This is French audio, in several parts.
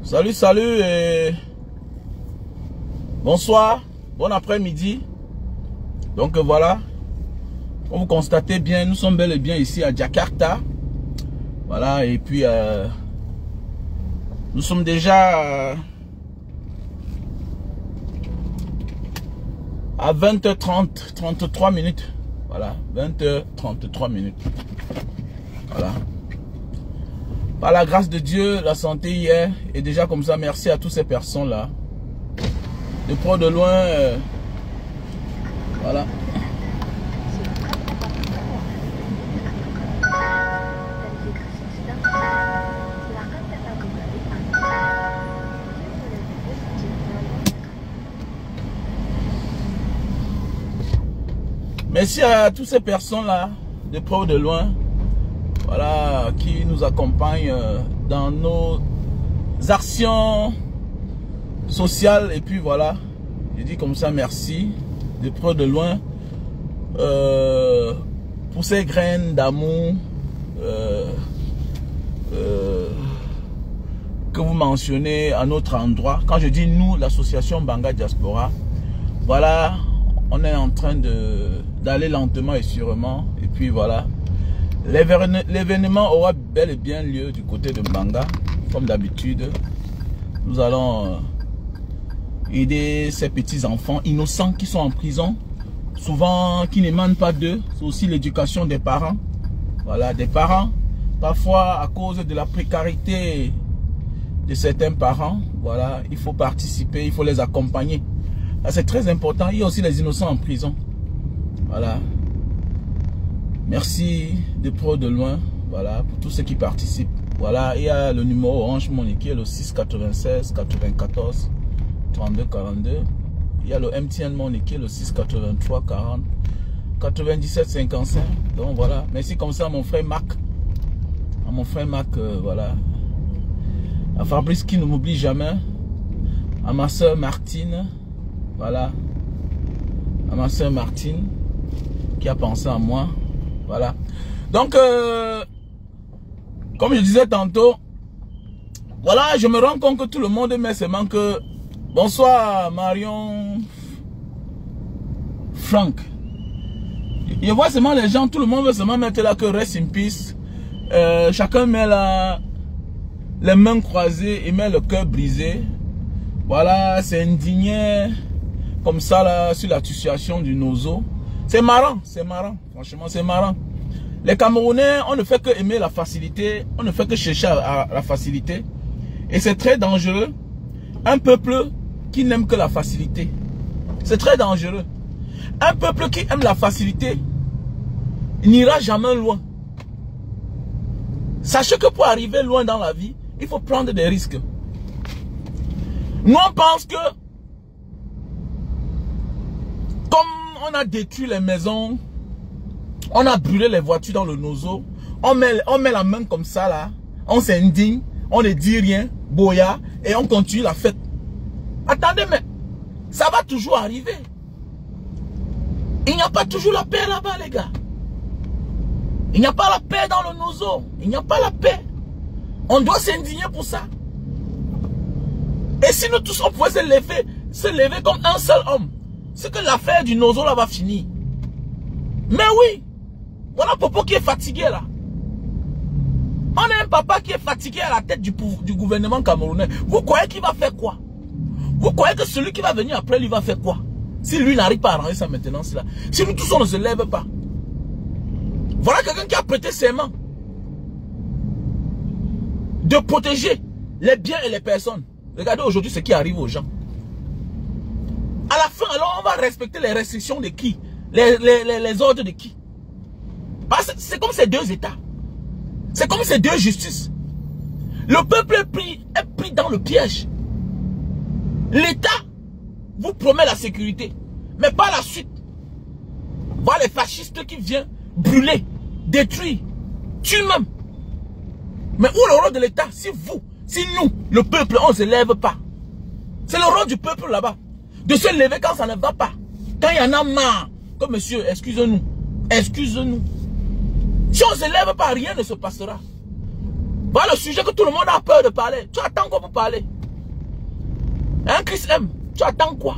Salut, salut et bonsoir, bon après-midi. Donc voilà, comme vous constatez bien, nous sommes bel et bien ici à Jakarta. Voilà, et puis nous sommes déjà à 20h30, 33 minutes. Voilà, 20h33 minutes. Voilà. Par la grâce de Dieu, la santé hier est déjà comme ça. Merci à toutes ces personnes-là. De près de loin, voilà. Merci à toutes ces personnes-là, de près ou de loin. Voilà, qui nous accompagnent dans nos actions sociales. Et puis voilà, je dis comme ça merci de près ou de loin pour ces graines d'amour que vous mentionnez à notre endroit. Quand je dis nous, l'association Banga Diaspora, voilà, on est en train d'aller lentement et sûrement. Et puis voilà. L'événement aura bel et bien lieu du côté de Banga, comme d'habitude. Nous allons aider ces petits enfants innocents qui sont en prison, souvent qui n'émanent pas d'eux. C'est aussi l'éducation des parents. Voilà, des parents, parfois à cause de la précarité de certains parents, voilà, il faut participer, il faut les accompagner. C'est très important. Il y a aussi les innocents en prison. Voilà. Merci de près ou de loin, voilà, pour tous ceux qui participent. Voilà, il y a le numéro Orange Money qui est le 696 94 32 42. Il y a le MTN Money qui est le 683 40 97 55. Donc voilà, merci comme ça à mon frère Marc. À mon frère Marc, voilà. À Fabrice qui ne m'oublie jamais. À ma soeur Martine, voilà. À ma soeur Martine qui a pensé à moi. Voilà. Donc, comme je disais tantôt, voilà, je me rends compte que tout le monde met seulement que... Bonsoir Marion Franck. Je vois seulement les gens, tout le monde veut seulement mettre là que rest in peace. Chacun met là les mains croisées et met le cœur brisé. Voilà, c'est indigné comme ça là sur la situation du Nozo. C'est marrant, franchement c'est marrant. Les Camerounais, on ne fait que aimer la facilité, on ne fait que chercher à la facilité. Et c'est très dangereux. Un peuple qui n'aime que la facilité, c'est très dangereux. Un peuple qui aime la facilité, il n'ira jamais loin. Sachez que pour arriver loin dans la vie, il faut prendre des risques. Nous on pense que, comme on a détruit les maisons, on a brûlé les voitures dans le Nozo, on met la main comme ça là, on s'indigne, on ne dit rien, boya, et on continue la fête. Attendez, mais ça va toujours arriver. Il n'y a pas toujours la paix là-bas, les gars. Il n'y a pas la paix dans le Nozo. Il n'y a pas la paix. On doit s'indigner pour ça. Et si nous tous on pouvait se lever comme un seul homme, c'est que l'affaire du Nozo là va finir. Mais oui, voilà Popo qui est fatigué là. On a un papa qui est fatigué à la tête du gouvernement camerounais. Vous croyez qu'il va faire quoi? Vous croyez que celui qui va venir après lui va faire quoi? Si lui n'arrive pas à arranger sa maintenance là. Si nous tous on ne se lève pas. Voilà quelqu'un qui a prêté serment de protéger les biens et les personnes. Regardez aujourd'hui ce qui arrive aux gens. À la fin, alors, on va respecter les restrictions de qui? Les ordres de qui? C'est comme ces deux États. C'est comme ces deux justices. Le peuple est pris dans le piège. L'État vous promet la sécurité. Mais par la suite, voilà les fascistes qui viennent brûler, détruire, tuer même. Mais où le rôle de l'État? Si nous, le peuple, on ne se lève pas. C'est le rôle du peuple là-bas. De se lever quand ça ne va pas. Quand il y en a marre. Comme monsieur, excusez-nous. Excusez-nous. Si on ne se lève pas, rien ne se passera. Voilà le sujet que tout le monde a peur de parler. Tu attends qu'on peut parler. Hein, Chris M, tu attends quoi?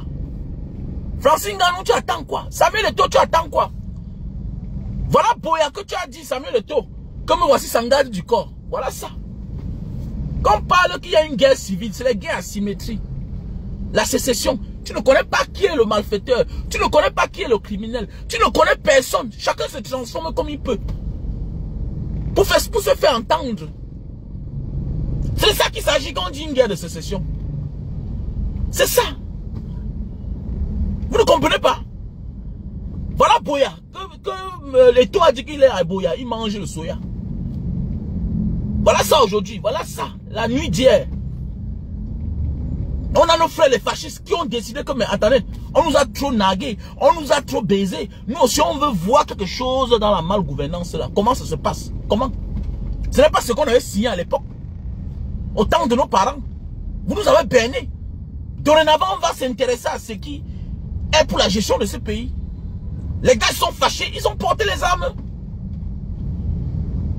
Francine Ganou, tu attends quoi? Samuel Eto'o, tu attends quoi? Voilà Boya que tu as dit, Samuel Eto'o. Comme voici s'engage du corps. Voilà ça. Quand on parle qu'il y a une guerre civile, c'est la guerre asymétrie. La sécession. Tu ne connais pas qui est le malfaiteur. Tu ne connais pas qui est le criminel. Tu ne connais personne. Chacun se transforme comme il peut. Pour se faire entendre. C'est ça qu'il s'agit quand on dit une guerre de sécession. C'est ça. Vous ne comprenez pas? Voilà Boya. Que l'État a dit qu'il est à Boya. Il mange le soya. Voilà ça aujourd'hui. Voilà ça. La nuit d'hier. On a nos frères les fascistes qui ont décidé que, mais attendez, on nous a trop nagués, on nous a trop baisés. Nous aussi, on veut voir quelque chose dans la malgouvernance là. Comment ça se passe? Comment? Ce n'est pas ce qu'on avait signé à l'époque. Au temps de nos parents. Vous nous avez berné. Dorénavant, on va s'intéresser à ce qui est pour la gestion de ce pays. Les gars sont fâchés, ils ont porté les armes.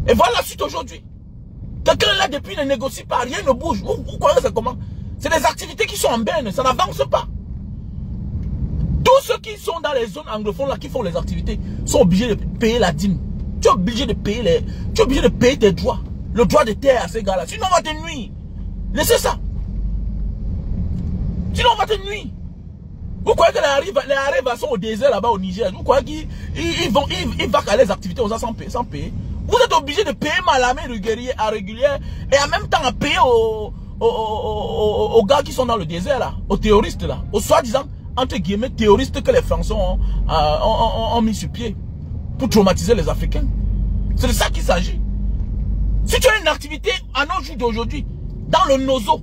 Et voilà la suite aujourd'hui. Quelqu'un là depuis ne négocie pas, rien ne bouge. Vous croyez c'est comment? C'est des activités qui sont en berne, ça n'avance pas. Tous ceux qui sont dans les zones anglophones là, qui font les activités, sont obligés de payer la dîme. Tu es obligé de payer tes droits. Le droit de terre à ces gars-là. Sinon on va te nuire. Laissez ça. Sinon on va te nuire. Vous croyez que les Arabes sont au désert là-bas au Niger? Vous croyez qu'ils vont à les activités aux sans payer? Vous êtes obligé de payer Malamé régulière et en même temps à payer aux gars qui sont dans le désert là, aux terroristes là, aux soi-disant entre guillemets terroristes que les Français ont mis sur pied pour traumatiser les Africains. C'est de ça qu'il s'agit. Si tu as une activité à nos jours d'aujourd'hui, dans le nozo,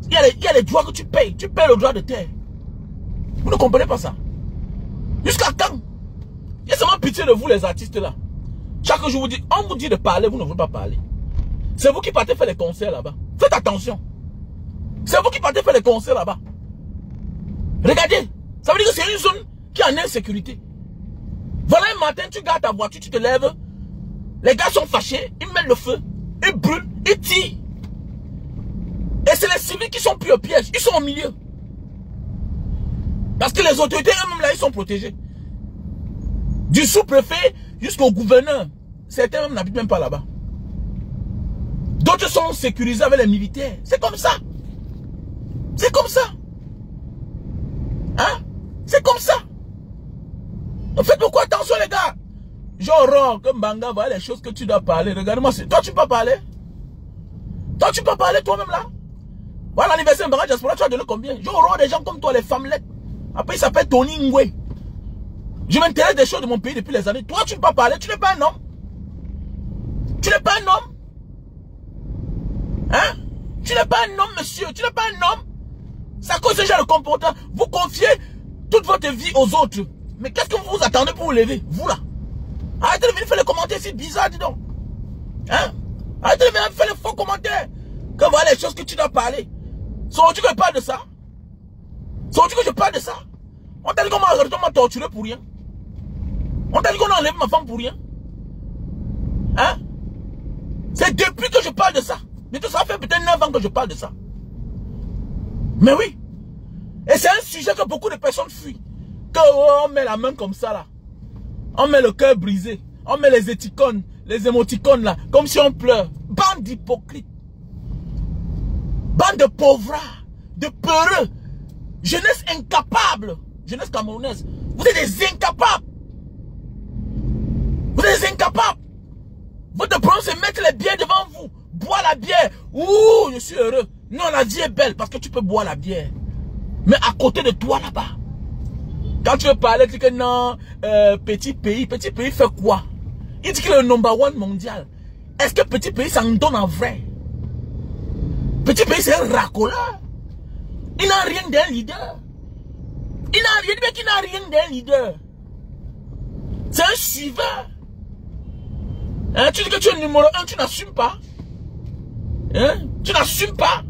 il y a les droits que tu payes le droit de terre. Vous ne comprenez pas ça? Jusqu'à quand? Il y a seulement pitié de vous les artistes là. Chaque jour vous dit, on vous dit de parler, vous ne voulez pas parler. C'est vous qui partez faire les concerts là-bas. Faites attention. C'est vous qui partez faire les concerts là-bas. Regardez. Ça veut dire que c'est une zone qui est en insécurité. Voilà un matin, tu gardes ta voiture, tu te lèves. Les gars sont fâchés, ils mettent le feu, ils brûlent, ils tirent. Et c'est les civils qui sont pris au piège. Ils sont au milieu. Parce que les autorités eux-mêmes là, ils sont protégés. Du sous-préfet jusqu'au gouverneur. Certains même n'habitent même pas là-bas. D'autres sont sécurisés avec les militaires. C'est comme ça. C'est comme ça. Hein? C'est comme ça. Faites beaucoup attention les gars. Genre, comme Banga, voilà les choses que tu dois parler. Regarde-moi, toi tu peux pas parler. Toi tu peux parler toi-même là. Voilà l'anniversaire de Banga Diaspora, tu as donné combien? Genre, des gens comme toi, les femmelettes. Après il s'appelle Tony Ngwe. Je m'intéresse des choses de mon pays depuis les années. Toi tu ne peux pas parler, tu n'es pas un homme. Tu n'es pas un homme. Hein? Tu n'es pas un homme, monsieur. Tu n'es pas un homme. Ça cause déjà le comportement. Vous confiez toute votre vie aux autres. Mais qu'est-ce que vous attendez pour vous lever? Vous là. Arrêtez de venir faire les commentaires, c'est bizarre, dis donc. Hein? Arrêtez de venir faire les faux commentaires. Que voilà les choses que tu dois parler. Saurais-tu que je parle de ça? Saurais-tu que je parle de ça? On t'a dit qu'on m'a torturé pour rien. On t'a dit qu'on a enlevé ma femme pour rien. Hein? C'est depuis que je parle de ça. Mais ça fait peut-être 9 ans que je parle de ça. Mais oui. Et c'est un sujet que beaucoup de personnes fuient. Que on met la main comme ça là. On met le cœur brisé. On met les éticones, les émoticônes là. Comme si on pleure. Bande d'hypocrites. Bande de pauvres. De peureux. Jeunesse incapable. Jeunesse camerounaise. Vous êtes des incapables. Vous êtes des incapables. Votre problème c'est mettre les bières devant vous. Boire la bière. Ouh, je suis heureux. Non, la vie est belle parce que tu peux boire la bière. Mais à côté de toi là-bas. Quand tu veux parler, tu dis que non, petit pays fait quoi? Il dit qu'il est le #1 mondial. Est-ce que petit pays s'en donne en vrai? Petit pays c'est un racoleur. Il n'a rien d'un leader. Il n'a rien d'un leader. C'est un suiveur. Hein, tu dis que tu es le numéro 1, tu n'assumes pas. Hein? Tu n'assumes pas.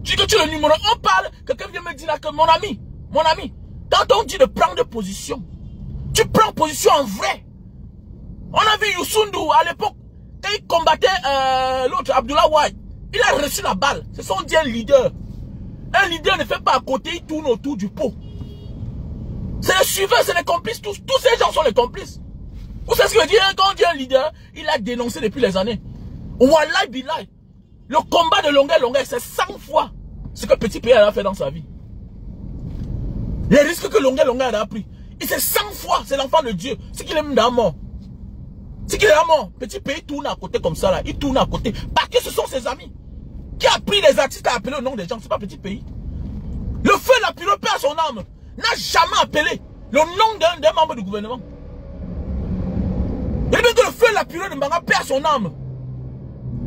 Tu dis que tu es le numéro 1, on parle. Quelqu'un vient me dire là que mon ami, quand on dit de prendre position, tu prends position en vrai. On a vu Youssou N'Dour à l'époque, quand il combattait l'autre, Abdoulaye Wade. Il a reçu la balle. C'est son dit un leader. Un leader ne fait pas à côté, il tourne autour du pot. C'est les suiveurs, c'est les complices, tous ces gens sont les complices. Vous savez ce que je veux dire, quand on dit un leader, il a dénoncé depuis les années. Wallahi billahi. Le combat de longueur, c'est 100 fois ce que Petit Pays a fait dans sa vie. Les risques que longueur a pris. Et c'est 100 fois, c'est l'enfant de Dieu. C'est qu'il est même dans la mort. C'est qu'il est dans la mort. Petit Pays tourne à côté comme ça là. Il tourne à côté. Parce que ce sont ses amis. Qui a pris les artistes à appeler le nom des gens. C'est pas Petit Pays. Le feu la pure paix à son âme n'a jamais appelé le nom d'un membre du gouvernement. Il dit que le feu la pure de Mbanga paix à son âme.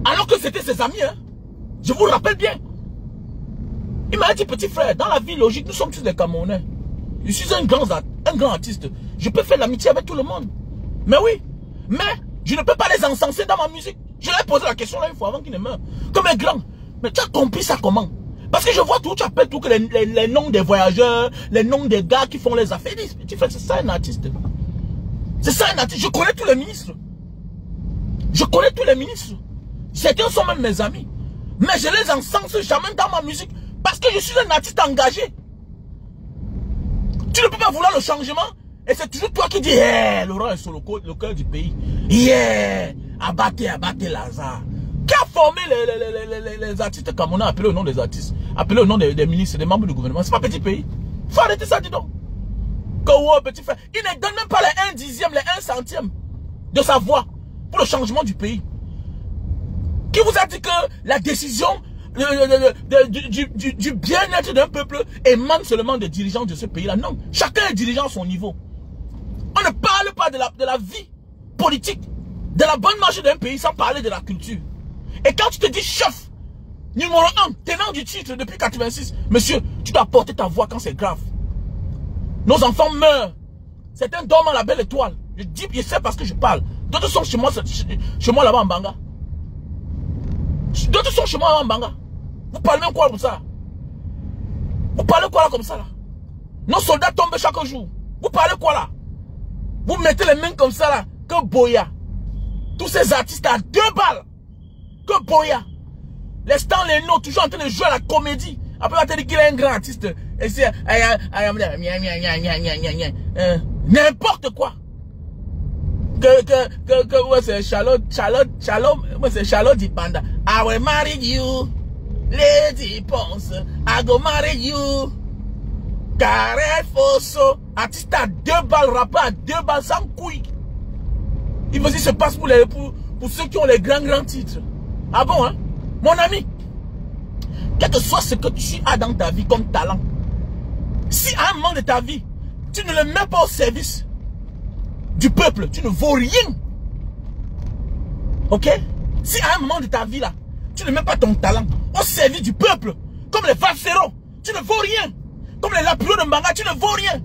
Alors que c'était ses amis. Hein. Je vous rappelle bien. Il m'a dit, petit frère, dans la vie logique, nous sommes tous des Camerounais. Je suis un grand artiste. Je peux faire l'amitié avec tout le monde. Mais oui. Mais je ne peux pas les encenser dans ma musique. Je leur ai posé la question là une fois avant qu'ils ne meurent. Comme un grand. Mais tu as compris ça comment? Parce que je vois tout, tu appelles tout que les noms des voyageurs, les noms des gars qui font les affaires. Petit frère, c'est ça un artiste. C'est ça un artiste. Je connais tous les ministres. Je connais tous les ministres. Certains sont même mes amis. Mais je les encense jamais dans ma musique. Parce que je suis un artiste engagé. Tu ne peux pas vouloir le changement. Et c'est toujours toi qui dis, hey, Laurent est sur le cœur du pays. Yeah, abattez Lazare. Qui a formé les artistes camerounais, appelé au nom des artistes, appelé au nom des ministres, des membres du gouvernement. C'est pas Petit Pays. Faut arrêter ça, dis donc. Que ouais, petit frère. Il ne donne même pas les 1 dixième, les 1 centième de sa voix pour le changement du pays. Qui vous a dit que la décision du bien-être d'un peuple émane seulement des dirigeants de ce pays-là? Non, chacun est dirigeant à son niveau. On ne parle pas de la vie politique, de la bonne marche d'un pays sans parler de la culture. Et quand tu te dis chef, numéro 1, tenant du titre depuis 86, monsieur, tu dois porter ta voix quand c'est grave. Nos enfants meurent. Certains dorment à la belle étoile. Je dis, je sais parce que je parle. D'autres sont chez moi là-bas en Banga. D'autres sont chez moi en Banga. Vous parlez même quoi comme ça? Vous parlez quoi là comme ça là? Nos soldats tombent chaque jour. Vous parlez quoi là? Vous mettez les mains comme ça là. Que Boya. Tous ces artistes à 2 balles. Que Boya. Les Stanley No toujours en train de jouer à la comédie. Après on va te dire qu'il est un grand artiste. Et c'est n'importe quoi. Que c'est Charlotte, moi c'est Charlotte dit Panda. I will marry you, Lady Ponce. I go marry you. Carré Fosso, artiste à 2 balles, rappeur à 2 balles sans couilles. Il veut dire se passe pour ceux qui ont les grands titres. Ah bon, hein? Mon ami, quel que soit ce que tu as dans ta vie comme talent, si à un moment de ta vie, tu ne le mets pas au service du peuple, tu ne vaux rien. Ok? Si à un moment de ta vie là, tu ne mets pas ton talent au service du peuple, comme les Valsero, tu ne vaux rien. Comme les Lapio de Mbanga, tu ne vaux rien.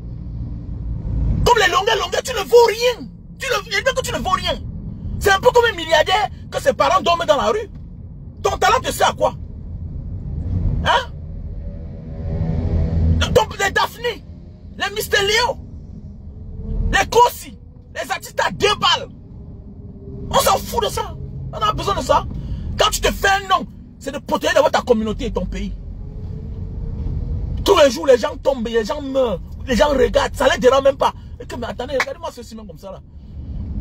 Comme les longueurs, tu ne vaux rien. Tu ne vaux rien. C'est un peu comme un milliardaire que ses parents dorment dans la rue. Ton talent te sert à quoi? Hein? Les Daphne, les Mister Léo, les Kossi, les artistes à 2 balles. On s'en fout de ça. On a besoin de ça. Quand tu te fais un nom, c'est de protéger d'abord ta communauté et ton pays. Tous les jours, les gens tombent, les gens meurent, les gens regardent, ça les dérange même pas. Et que, mais attendez, regardez-moi ceci même comme ça là.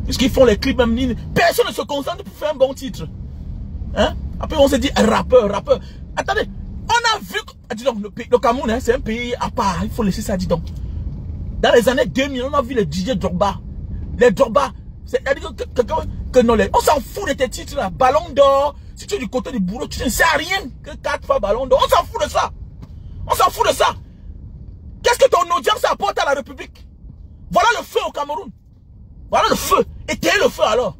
Parce qu'ils font les clips même, personne ne se concentre pour faire un bon titre. Hein? Après on se dit rappeur. Attendez, on a vu, dis donc, le Cameroun, hein, c'est un pays à part, il faut laisser ça, dis donc. Dans les années 2000, on a vu les DJ Drogba. Les Drogba, c'est-à-dire que non, on s'en fout de tes titres là. Ballon d'or, si tu es du côté du boulot, tu ne sais rien que 4 fois ballon d'or. On s'en fout de ça. On s'en fout de ça. Qu'est-ce que ton audience apporte à la République? Voilà le feu au Cameroun. Voilà le feu. Éteignez le feu alors.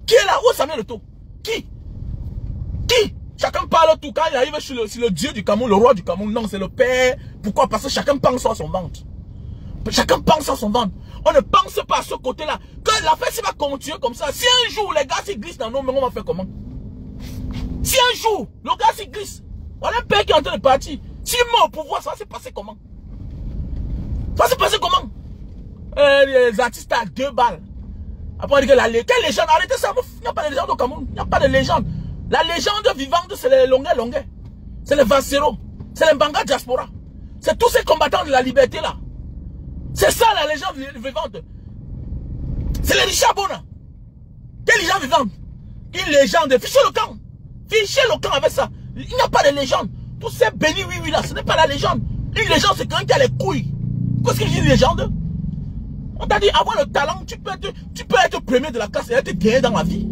Qui est là? Où est Samuel Eto'o? Qui? Chacun parle tout. Quand il arrive sur le dieu du Cameroun, le roi du Cameroun, non, c'est le père. Pourquoi? Parce que chacun pense à son ventre. Chacun pense à son ventre. On ne pense pas à ce côté-là. Que l'affaire va continuer comme ça. Si un jour les gars s'y glissent dans nos mains, on va faire comment? Si un jour le gars s'y glisse, voilà un père qui est en train de partir. S'il met au pouvoir, ça va se passer comment? Ça va se passer comment? Les artistes à 2 balles. Après on dit que quelle légende? Arrêtez ça, il n'y a pas de légende au Cameroun. Il n'y a pas de légende. La légende vivante, c'est les longueurs. C'est les Valsero. C'est les Mbanga diaspora. C'est tous ces combattants de la liberté là. C'est ça la légende vivante. C'est les Richard Bona. Quelle légende vivante? Une légende. Fichez le camp. Fichez le camp avec ça. Il n'y a pas de légende. Tous ces bénis oui là, ce n'est pas la légende. Une légende c'est quelqu'un qui a les couilles. Qu'est-ce qu'il dit une légende? On t'a dit avoir le talent, tu peux être premier de la classe et être gagné dans la vie.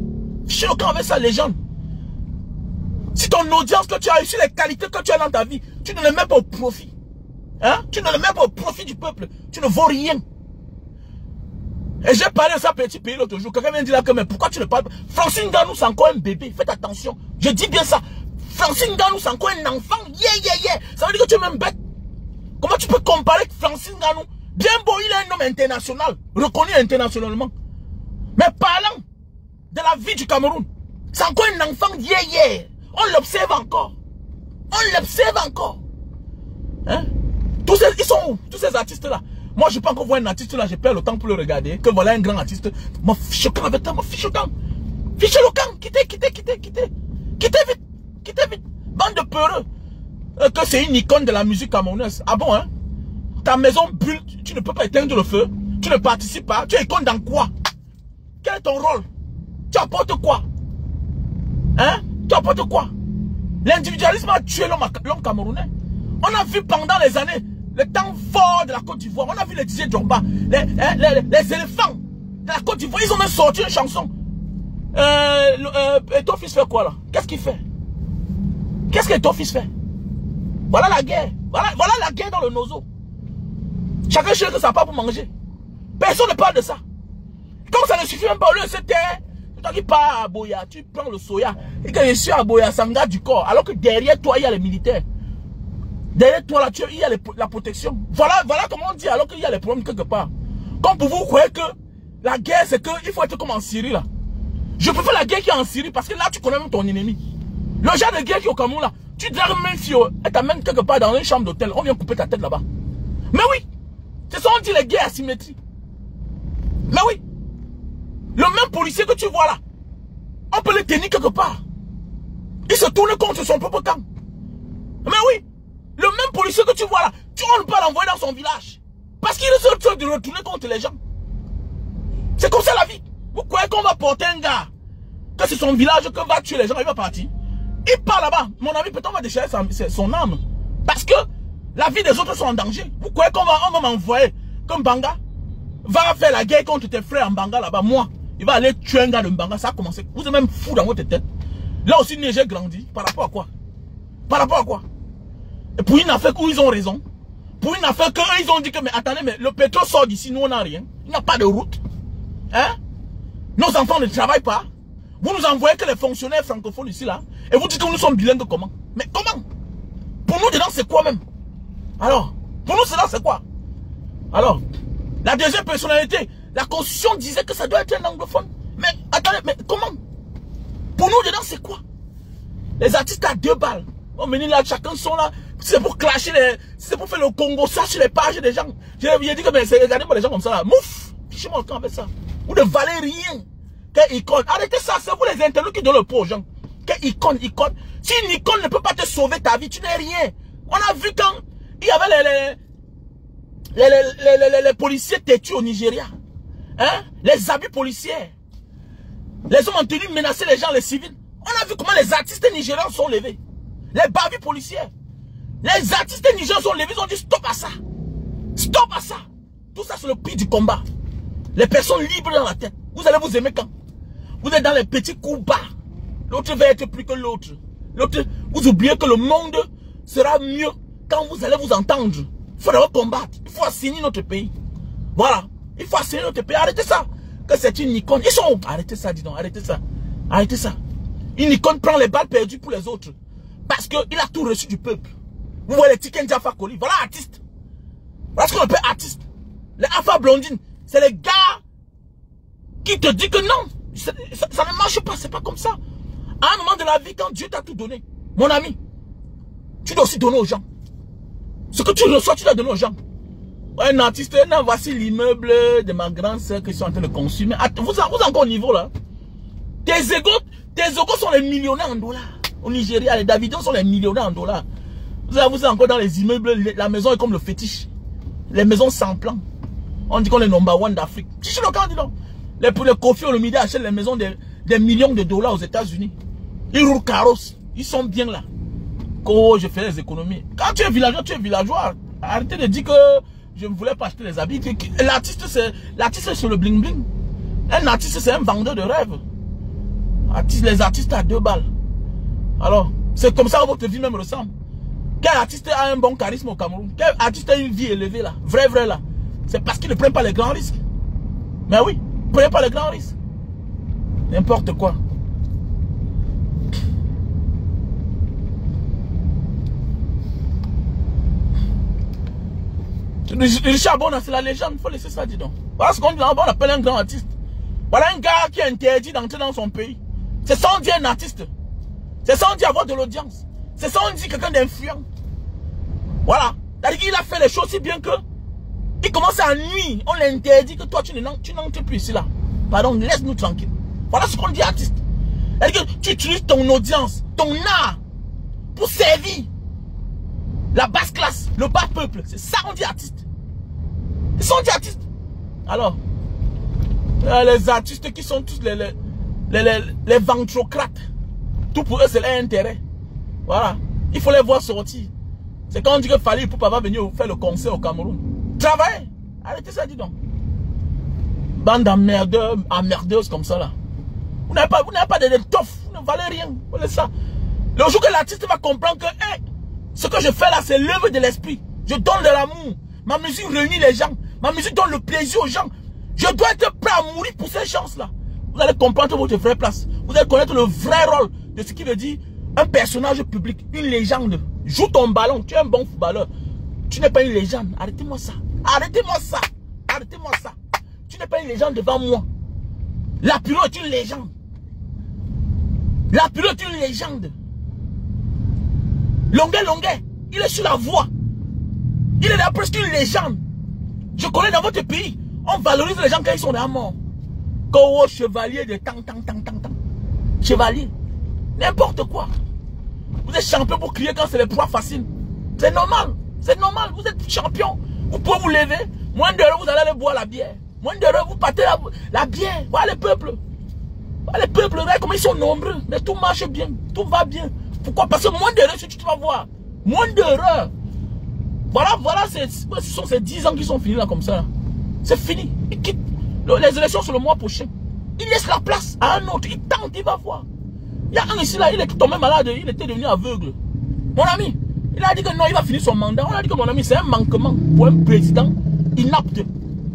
Fichez le camp avec ça légende. Si ton audience que tu as eu, si les qualités que tu as dans ta vie, tu ne les mets pas au profit. Hein? Tu ne les mets pas au profit du peuple. Tu ne vaux rien. Et j'ai parlé de ça petit pays l'autre jour. Quelqu'un vient dire là que mais pourquoi tu ne parles pas? Francine Nganou c'est encore un bébé. Faites attention. Je dis bien ça. Francine Nganou c'est encore un enfant. Ça veut dire que tu es même bête. Comment tu peux comparer Francine Nganou? Bien beau, il est un homme international. Reconnu internationalement. Mais parlant de la vie du Cameroun, c'est encore un enfant. On l'observe encore. On l'observe encore. Hein? Ils sont où? Tous ces artistes-là. Moi, je peux encore voir un artiste là, je perds le temps pour le regarder. Que voilà un grand artiste. Moi, fiche le camp avec toi, moi, fiche le camp. Fiche le camp. Quittez. Quittez vite. Bande de peureux. Que c'est une icône de la musique camerounaise. Ah bon, hein? Ta maison brûle, tu ne peux pas éteindre le feu. Tu ne participes pas. Tu es icône dans quoi? Quel est ton rôle? Tu apportes quoi? Hein? Tu apportes quoi? L'individualisme a tué l'homme camerounais. On a vu pendant les années, le temps fort de la Côte d'Ivoire, on a vu les DJ Djomba, les éléphants de la Côte d'Ivoire, ils ont même sorti une chanson. Et ton fils fait quoi là? Qu'est-ce qu'il fait? Qu'est-ce que ton fils fait? Voilà la guerre. Voilà la guerre dans le nozo. Chacun cherche que ça part pour manger. Personne ne parle de ça. Comme ça ne suffit même pas, au lieu de se taire, toi qui pars à Boya, tu prends le soya, et quand je suis à Boya, ça me garde du corps, alors que derrière toi, il y a les militaires. Derrière toi, là, il y a la protection. Voilà comment on dit, alors qu'il y a les problèmes quelque part. Comme pour vous croyez que la guerre, c'est qu'il faut être comme en Syrie, là. Je préfère la guerre qui est en Syrie, parce que là, tu connais même ton ennemi. Le genre de guerre qui est au Cameroun, là, tu dragues même fille, elle t'amène quelque part dans une chambre d'hôtel, on vient couper ta tête là-bas. Mais oui, c'est ça on dit les guerres asymétrie. Mais oui, le même policier que tu vois là, on peut le tenir quelque part. Il se tourne contre son propre camp. Mais oui, le même policier que tu vois là, on ne peut pas l'envoyer dans son village. Parce qu'il est seul de retourner contre les gens. C'est comme ça la vie. Vous croyez qu'on va porter un gars, que c'est son village, que va tuer les gens, il va partir. Il part là-bas. Mon ami, peut-être on va déchirer son âme. Parce que la vie des autres sont en danger. Vous croyez qu'on va m'envoyer comme Mbanga va faire la guerre contre tes frères en Mbanga là-bas. Moi, il va aller tuer un gars de Mbanga. Ça a commencé. Vous êtes même fou dans votre tête. Là aussi, j'ai grandi. Par rapport à quoi? Par rapport à quoi? Et pour une affaire où ils ont raison. Pour une affaire qu'eux, ils ont dit que, mais attendez, mais le pétrole sort d'ici, nous on n'a rien. Il n'y a pas de route. Hein? Nos enfants ne travaillent pas. Vous nous envoyez que les fonctionnaires francophones ici là. Et vous dites que nous sommes bilingues comment? Mais comment? Pour nous dedans c'est quoi même? Alors, pour nous dedans c'est quoi? Alors, la deuxième personnalité, la constitution disait que ça doit être un anglophone. Mais attendez, mais comment? Pour nous dedans c'est quoi? Les artistes à 2 balles. Oh mais là, chacun sont là. C'est pour clasher c'est pour faire le Congo, ça sur les pages des gens. J'ai dit que mais regardez-moi les gens comme ça là. Mouf! Fichez-moi le camp avec ça. Vous ne valez rien. Quelle icône. Arrêtez ça, c'est vous les internautes qui donnent le pot aux gens. Quelle icône. Si une icône ne peut pas te sauver ta vie, tu n'es rien. On a vu quand il y avait les policiers têtus au Nigeria. Hein? Les abus policiers. Les hommes en tenue menacer les gens, les civils. On a vu comment les artistes nigériens sont levés. Les bavures policiers. Les artistes nigériens sont levés, ils ont dit stop à ça. Stop à ça. Tout ça c'est le prix du combat. Les personnes libres dans la tête. Vous allez vous aimer quand? Vous êtes dans les petits coups bas. L'autre va être plus que l'autre. L'autre, vous oubliez que le monde sera mieux quand vous allez vous entendre. Il faut d'abord combattre. Il faut assainir notre pays. Voilà. Il faut assainir notre pays. Arrêtez ça. Que c'est une icône. Ils sont où? Arrêtez ça, dis donc. Arrêtez ça. Arrêtez ça. Une icône prend les balles perdues pour les autres. Parce qu'il a tout reçu du peuple. Vous voyez les Tiken Jaffa Koli. Voilà artiste. Voilà ce qu'on appelle artiste. Les Alpha Blondine. C'est les gars qui te disent que non. Ça ne marche pas. C'est pas comme ça. À un moment de la vie, quand Dieu t'a tout donné, mon ami, tu dois aussi donner aux gens. Ce que tu reçois, tu dois donner aux gens. Un artiste, non, voici l'immeuble de ma grande sœur qui sont en train de construire. Vous êtes encore au niveau là. Tes égos sont les millionnaires en dollars. Au Nigeria, les Davidiens sont les millionnaires en dollars. Vous êtes encore dans les immeubles, la maison est comme le fétiche. Les maisons sans plan. On dit qu'on est number one d'Afrique. Chichi le candidat. Les Kofi Olomide achètent les maisons des millions de dollars aux États-Unis. Ils roulent carrosse. Ils sont bien là. Oh, je fais les économies. Quand tu es villageois, tu es villageois. Arrêtez de dire que je ne voulais pas acheter les habits. L'artiste, c'est le bling bling. Un artiste, c'est un vendeur de rêves. Les artistes à 2 balles. Alors, c'est comme ça que votre vie même ressemble. Quel artiste a un bon charisme au Cameroun? Quel artiste a une vie élevée là? Vrai là. C'est parce qu'il ne prend pas les grands risques. Mais oui, prenez pas les grands risques. N'importe quoi. Richard Bona, c'est la légende. Il faut laisser ça, dis donc. Voilà ce qu'on appelle un grand artiste. Voilà un gars qui est interdit d'entrer dans son pays. C'est sans dire un artiste. C'est sans dire avoir de l'audience. C'est sans dire quelqu'un d'influent. Voilà. Il a fait les choses si bien que il commence à nuire. On l'interdit que toi tu n'entres plus ici là. Pardon, laisse-nous tranquille. Voilà ce qu'on dit artiste. C'est-à-dire que tu utilises ton audience, ton art pour servir la basse classe, le bas peuple. C'est ça qu'on dit artiste. C'est ça qu'on dit artiste. Alors, les artistes qui sont tous les ventrocrates, tout pour eux c'est leur intérêt. Voilà. Il faut les voir sortir. C'est quand on dit que Fally Ipupa va venir faire le concert au Cameroun. Travaillez. Arrêtez ça, dis donc. Bande emmerdeuses comme ça là. Vous n'avez pas d'étoffe. Vous ne valez rien. Voilà ça. Le jour que l'artiste va comprendre que hey, ce que je fais là, c'est l'œuvre de l'esprit. Je donne de l'amour. Ma musique réunit les gens. Ma musique donne le plaisir aux gens. Je dois être prêt à mourir pour ces chances-là. Vous allez comprendre votre vraie place. Vous allez connaître le vrai rôle de ce qui veut dire un personnage public, une légende. Joue ton ballon, tu es un bon footballeur. Tu n'es pas une légende. Arrêtez-moi ça. Arrêtez-moi ça. Arrêtez-moi ça. Tu n'es pas une légende devant moi. La Puro est une légende. La Puro est une légende. Longuet, il est sur la voie. Il est là presque une légende. Je connais dans votre pays, on valorise les gens quand ils sont déjà morts. Comme chevalier de tang. Chevalier. N'importe quoi. Vous êtes champion pour crier quand c'est les proies faciles. C'est normal. C'est normal. Vous êtes champion. Vous pouvez vous lever. Moins d'heures, vous allez aller boire la bière. Moins d'heures, vous partez la bière. Voilà les peuples. Voilà les peuples, regardez comment ils sont nombreux. Mais tout marche bien. Tout va bien. Pourquoi? Parce que moins d'heures, tu vas voir. Moins d'heures. Voilà, ce sont ces 10 ans qui sont finis là comme ça. C'est fini. Ils quittent. Les élections sur le mois prochain. Il laisse la place à un autre. Il tente, il va voir. Il y a un ici là, il est tombé malade, il était devenu aveugle. Mon ami, il a dit que non, il va finir son mandat. On a dit que mon ami, c'est un manquement pour un président inapte.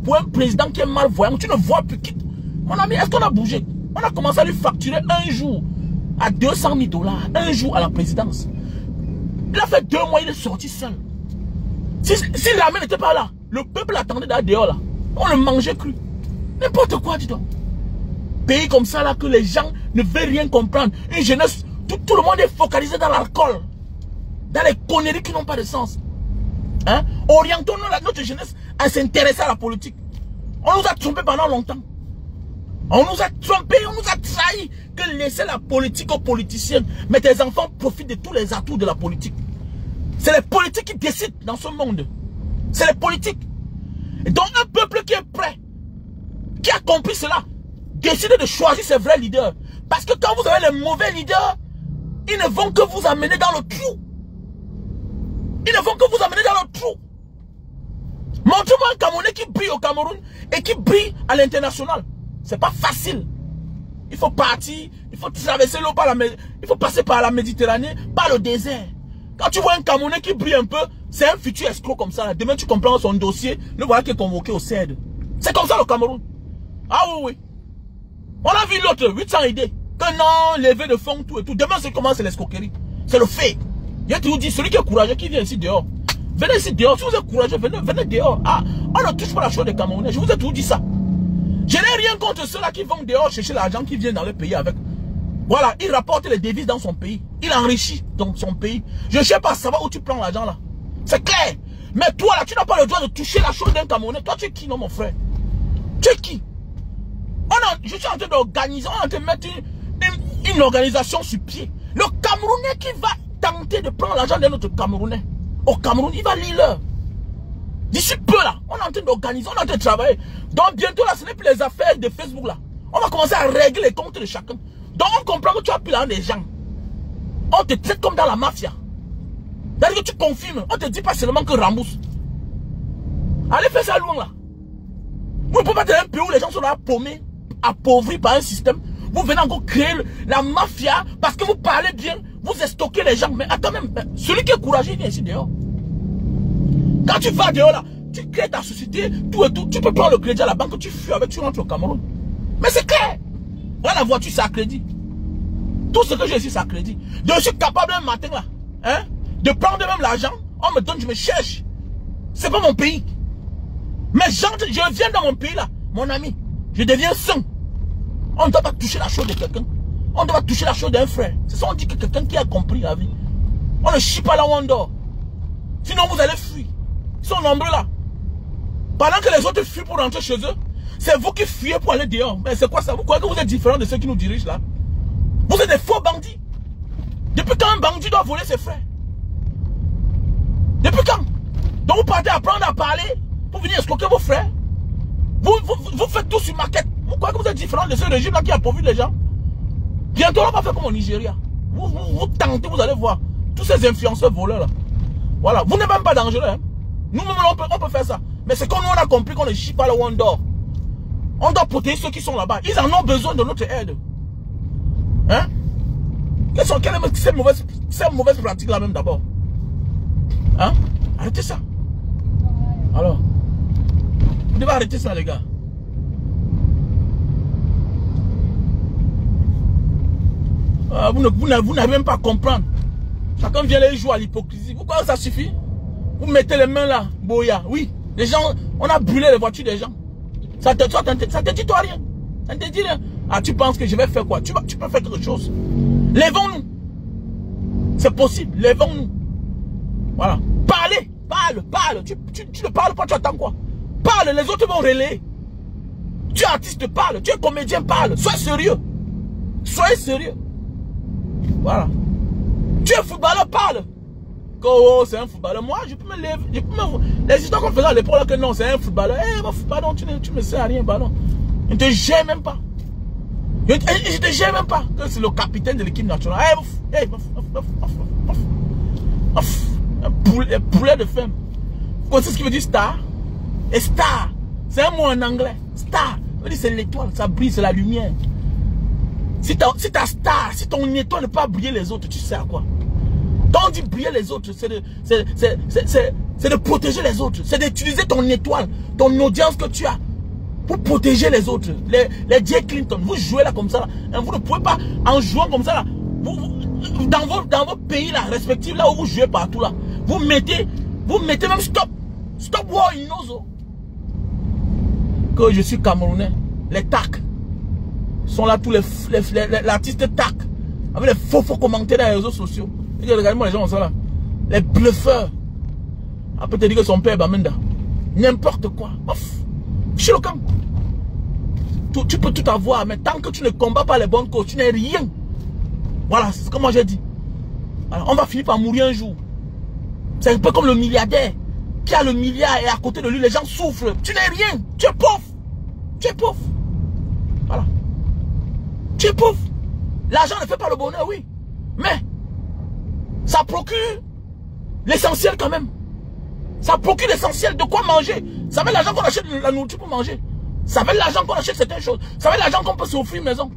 Pour un président qui est malvoyant. Tu ne vois plus quitte. Mon ami, est-ce qu'on a bougé? On a commencé à lui facturer un jour à 200 000 $. Un jour à la présidence. Il a fait 2 mois, il est sorti seul. Si l'armée n'était pas là, le peuple attendait dehors là. On le mangeait cru. N'importe quoi, dis donc. Pays comme ça là que les gens ne veulent rien comprendre. Une jeunesse, tout le monde est focalisé dans l'alcool. Dans les conneries qui n'ont pas de sens. Hein? Orientons-nous notre jeunesse à s'intéresser à la politique. On nous a trompés pendant longtemps. On nous a trompés, on nous a trahis. Que laisser la politique aux politiciens. Mais tes enfants profitent de tous les atouts de la politique. C'est les politiques qui décident dans ce monde. C'est les politiques. Et donc un peuple qui est prêt, qui a compris cela, décide de choisir ses vrais leaders. Parce que quand vous avez les mauvais leaders, ils ne vont que vous amener dans le trou. Ils ne vont que vous amener dans le trou. Montre-moi un Camerounais qui brille au Cameroun et qui brille à l'international. C'est pas facile. Il faut partir, il faut traverser l'eau par il faut passer par la Méditerranée, par le désert. Quand tu vois un Camerounais qui brille un peu, c'est un futur escroc comme ça. Demain tu comprends son dossier, le voilà qui est convoqué au CED. C'est comme ça le Cameroun. Ah oui. On a vu l'autre, 800 idées. Que non, lever de fonds, tout et tout. Demain c'est comment, c'est l'escroquerie. C'est le fait. Je te dis, celui qui est courageux, qui vient ici dehors. Venez ici dehors, si vous êtes courageux, venez dehors. Ah, on ne touche pas la chose des Camerounais, je vous ai toujours dit ça. Je n'ai rien contre ceux-là qui vont dehors chercher l'argent qui vient dans le pays avec. Voilà, il rapporte les devises dans son pays. Il enrichit dans son pays. Je ne sais pas savoir où tu prends l'argent là. C'est clair. Mais toi là, tu n'as pas le droit de toucher la chose d'un Camerounais. Toi, tu es qui, non, mon frère? Tu es qui? Je suis en train d'organiser, on est en train de mettre une organisation sur pied. Le Camerounais qui va tenter de prendre l'argent d'un autre Camerounais. Au Cameroun, il va lire l'heure. D'ici peu là, on est en train d'organiser, on est en train de travailler. Donc bientôt là, ce n'est plus les affaires de Facebook là. On va commencer à régler les comptes de chacun. Donc on comprend que tu as plus l'argent des gens. On te traite comme dans la mafia. C'est-à-dire que tu confirmes. On te dit pas seulement que rembourse. Allez faire ça loin là. Vous ne pouvez pas être un pays où les gens sont là paumés, appauvris par un système. Vous venez encore créer la mafia parce que vous parlez bien. Vous stockez les gens. Mais attends même, celui qui est courageux, il vient ici dehors. Quand tu vas dehors là, tu crées ta société, tout et tout. Tu peux prendre le crédit à la banque, tu fuis avec, tu rentres au Cameroun. Mais c'est clair. Voilà, la voiture, c'est à crédit. Tout ce que j'ai ici, c'est à crédit. Donc je suis capable un matin là, hein, de prendre même l'argent. On me donne, je me cherche. C'est pas mon pays. Mais je viens dans mon pays là, mon ami. Je deviens saint. On ne doit pas toucher la chose de quelqu'un. On ne doit pas toucher la chose d'un frère. C'est ça, on dit que quelqu'un qui a compris la vie. On ne chie pas là où on dort. Sinon vous allez fuir. Ils sont nombreux là. Pendant que les autres fuient pour rentrer chez eux, c'est vous qui fuyez pour aller dehors. Mais c'est quoi ça? Vous croyez que vous êtes différent de ceux qui nous dirigent là? Vous êtes des faux bandits. Depuis quand un bandit doit voler ses frères? Depuis quand? Donc vous partez apprendre à parler pour venir escroquer vos frères? Vous faites tout sur maquette. Vous croyez que vous êtes différent de ce régime là qui a pourvu les gens? Bientôt on va faire comme au Nigeria. Vous tentez, vous allez voir. Tous ces influenceurs voleurs là. Voilà, vous n'êtes même pas dangereux. Hein? Nous-mêmes on peut faire ça. Mais c'est quand nous on a compris qu'on ne chie pas là où on dort. On doit protéger ceux qui sont là-bas. Ils en ont besoin de notre aide. Hein? Quelles sont ces mauvaises pratiques là même d'abord? Hein? Arrêtez ça. Alors, vous devez arrêter ça les gars. Vous n'avez même pas à comprendre. Chacun vient les jouer à l'hypocrisie. Pourquoi ça suffit? Vous mettez les mains là, Boya. Oui, les gens, on a brûlé les voitures des gens. Ça te dit toi rien. Ça ne te dit rien. Ah, tu penses que je vais faire quoi? Tu peux faire quelque chose. Lèvons-nous. C'est possible, lèvons-nous. Voilà. Parlez, parle. Tu ne parles pas, tu attends quoi? Parle, les autres vont relayer. Tu es artiste, parle. Tu es comédien, parle. Sois sérieux. Soyez sérieux. Voilà. Tu es footballeur, parle. Oh, c'est un footballeur. Moi, je peux me lever. Les histoires qu'on faisait à l'époque, là, que non, c'est un footballeur. Eh, pardon, tu ne sais rien, pardon. Je ne te gère même pas. Je ne te gère même pas. Que c'est le capitaine de l'équipe nationale. Un poulet de femme. Vous connaissez ce qui veut dire star? Et star, c'est un mot en anglais. Star, c'est l'étoile, ça brille, c'est la lumière. Si ta star, si ton étoile ne peut pas briller les autres, tu sais à quoi? Quand on dit briller les autres, c'est de protéger les autres. C'est d'utiliser ton étoile, ton audience que tu as pour protéger les autres. Les J. Clinton, vous jouez là comme ça. Là, vous ne pouvez pas, en jouant comme ça, là, dans vos pays là, respectifs, là où vous jouez partout là, vous mettez même stop. Stop war in Nozo. Que je suis Camerounais. Les TAC sont là, tous les artistes TAC, avec les faux commentaires dans les réseaux sociaux. Regardez-moi les gens sont là. Les bluffeurs. Après te dire que son père est Bamenda. N'importe quoi. Chez le camp. Tu peux tout avoir, mais tant que tu ne combats pas les bonnes causes, tu n'es rien. Voilà, c'est ce que moi j'ai dit. Alors, on va finir par mourir un jour. C'est un peu comme le milliardaire qui a le milliard et à côté de lui, les gens souffrent. Tu n'es rien. Tu es pauvre. Tu es pauvre. Voilà. Tu es pauvre. L'argent ne fait pas le bonheur, oui. Mais ça procure l'essentiel quand même. Ça procure l'essentiel de quoi manger. Ça fait l'argent qu'on achète la nourriture pour manger. Ça fait l'argent qu'on achète certaines choses. Ça fait l'argent qu'on peut s'offrir une maison.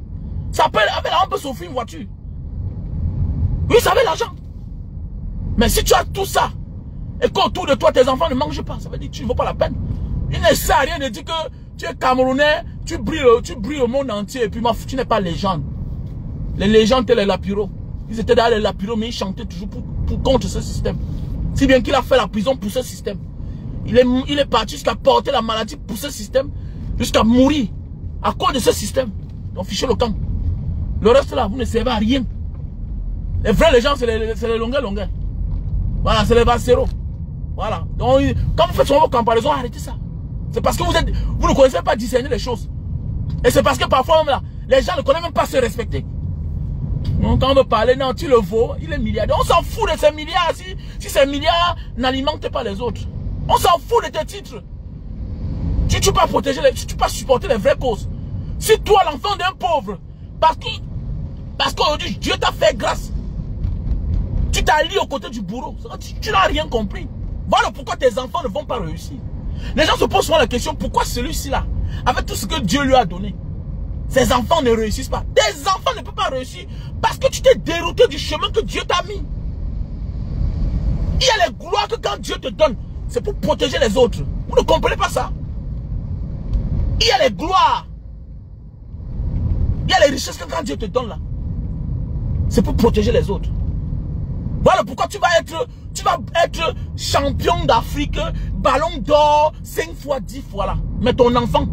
Ça fait l'argent qu'on peut s'offrir une voiture. Oui, ça fait l'argent. Mais si tu as tout ça et qu'autour de toi tes enfants ne mangent pas, ça veut dire que tu ne vaux pas la peine. Il ne sert à rien de dire que tu es Camerounais, tu brilles au monde entier et puis tu n'es pas légende. Les légendes tels les Lapiro. Ils étaient dans les Lapiro mais ils chantaient toujours contre ce système. Si bien qu'il a fait la prison pour ce système. Il est parti jusqu'à porter la maladie pour ce système, jusqu'à mourir à cause de ce système. Donc fichez le camp. Le reste là, vous ne servez à rien. Les vrais les gens, c'est les longueurs. Voilà, c'est les Valsero. Voilà. Donc, quand vous faites sur vos comparaisons, arrêtez ça. C'est parce que vous ne connaissez pas discerner les choses. Et c'est parce que parfois même là, les gens ne connaissent même pas se respecter. Donc, quand on veut parler, non, tu le vaux, il est milliardaire. On s'en fout de ces milliards si ces milliards n'alimentent pas les autres. On s'en fout de tes titres. Tu ne peux pas protéger, tu ne peux pas supporter les vraies causes. Si toi, l'enfant d'un pauvre, parce qu'aujourd'hui, Dieu t'a fait grâce, tu t'allies aux côtés du bourreau, tu n'as rien compris. Voilà pourquoi tes enfants ne vont pas réussir. Les gens se posent souvent la question, pourquoi celui-ci là, avec tout ce que Dieu lui a donné, ses enfants ne réussissent pas. Tes enfants ne peuvent pas réussir parce que tu t'es dérouté du chemin que Dieu t'a mis. Il y a les gloires que quand Dieu te donne, c'est pour protéger les autres. Vous ne comprenez pas ça? Il y a les gloires. Il y a les richesses que quand Dieu te donne là, c'est pour protéger les autres. Voilà pourquoi tu vas être champion d'Afrique, ballon d'or 5 fois, 10 fois là. Mais ton enfant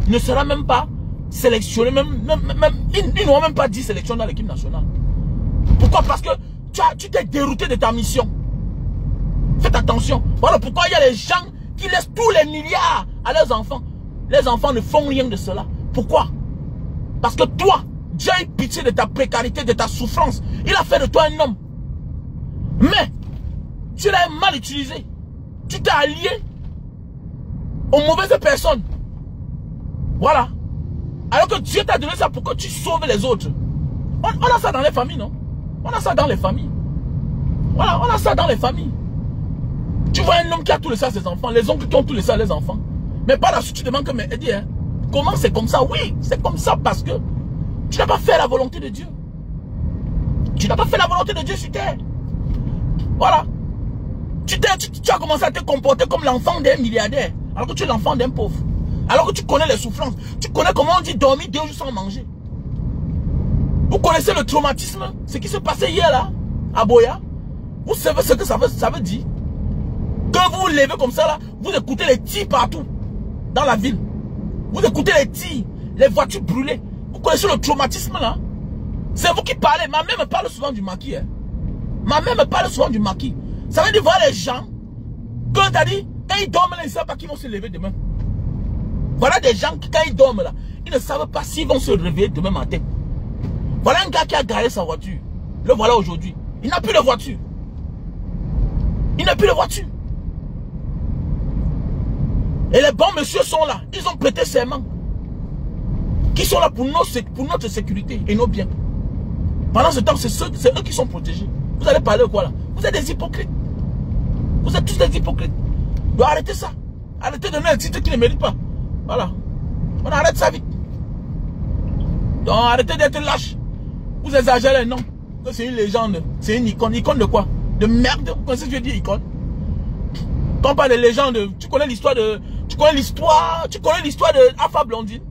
ne sera même pas sélectionné, ils n'auront même pas 10 sélections dans l'équipe nationale. Pourquoi? Parce que tu t'es dérouté de ta mission. Faites attention. Voilà pourquoi il y a les gens qui laissent tous les milliards à leurs enfants. Les enfants ne font rien de cela. Pourquoi? Parce que toi, Dieu a eu pitié de ta précarité, de ta souffrance. Il a fait de toi un homme. Mais, tu l'as mal utilisé. Tu t'es allié aux mauvaises personnes. Voilà. Alors que Dieu t'a donné ça pour que tu sauves les autres. On a ça dans les familles, non? On a ça dans les familles. Voilà, on a ça dans les familles. Tu vois un homme qui a tout laissé à ses enfants, les oncles qui ont tout laissé à les enfants. Mais par la suite, tu demandes que, mais Eddie, hein, comment c'est comme ça? Oui, c'est comme ça parce que tu n'as pas fait la volonté de Dieu. Tu n'as pas fait la volonté de Dieu sur terre. Voilà. Tu as commencé à te comporter comme l'enfant d'un milliardaire, alors que tu es l'enfant d'un pauvre. Alors que tu connais les souffrances. Tu connais comment on dit dormir 2 jours sans manger. Vous connaissez le traumatisme? Ce qui s'est passé hier là, à Boya. Vous savez ce que ça veut dire? Que vous vous levez comme ça là, vous écoutez les tirs partout. Dans la ville. Vous écoutez les tirs, les voitures brûlées. Vous connaissez le traumatisme là? C'est vous qui parlez. Ma mère me parle souvent du maquis. Hein. Ma mère me parle souvent du maquis. Ça veut dire voir les gens, quand t'as dit, quand ils dorment là, ils ne savent pas qu'ils vont se lever demain. Voilà des gens qui, quand ils dorment là, ils ne savent pas s'ils vont se réveiller demain matin. Voilà un gars qui a garé sa voiture. Le voilà aujourd'hui. Il n'a plus de voiture. Il n'a plus de voiture. Et les bons messieurs sont là. Ils ont prêté serment. Qui sont là pour notre sécurité et nos biens. Pendant ce temps, c'est eux qui sont protégés. Vous allez parler de quoi là? Vous êtes des hypocrites. Vous êtes tous des hypocrites. Donc arrêtez ça. Arrêtez de donner un titre qui ne mérite pas. Voilà. On arrête ça vite. Donc arrêtez d'être lâche. Vous exagérez, non. C'est une légende. C'est une icône. Icône de quoi? De merde. Vous connaissez ce que je veux dire, icône? Quand on parle de légende, tu connais l'histoire de... Tu connais l'histoire de Alpha Blondine.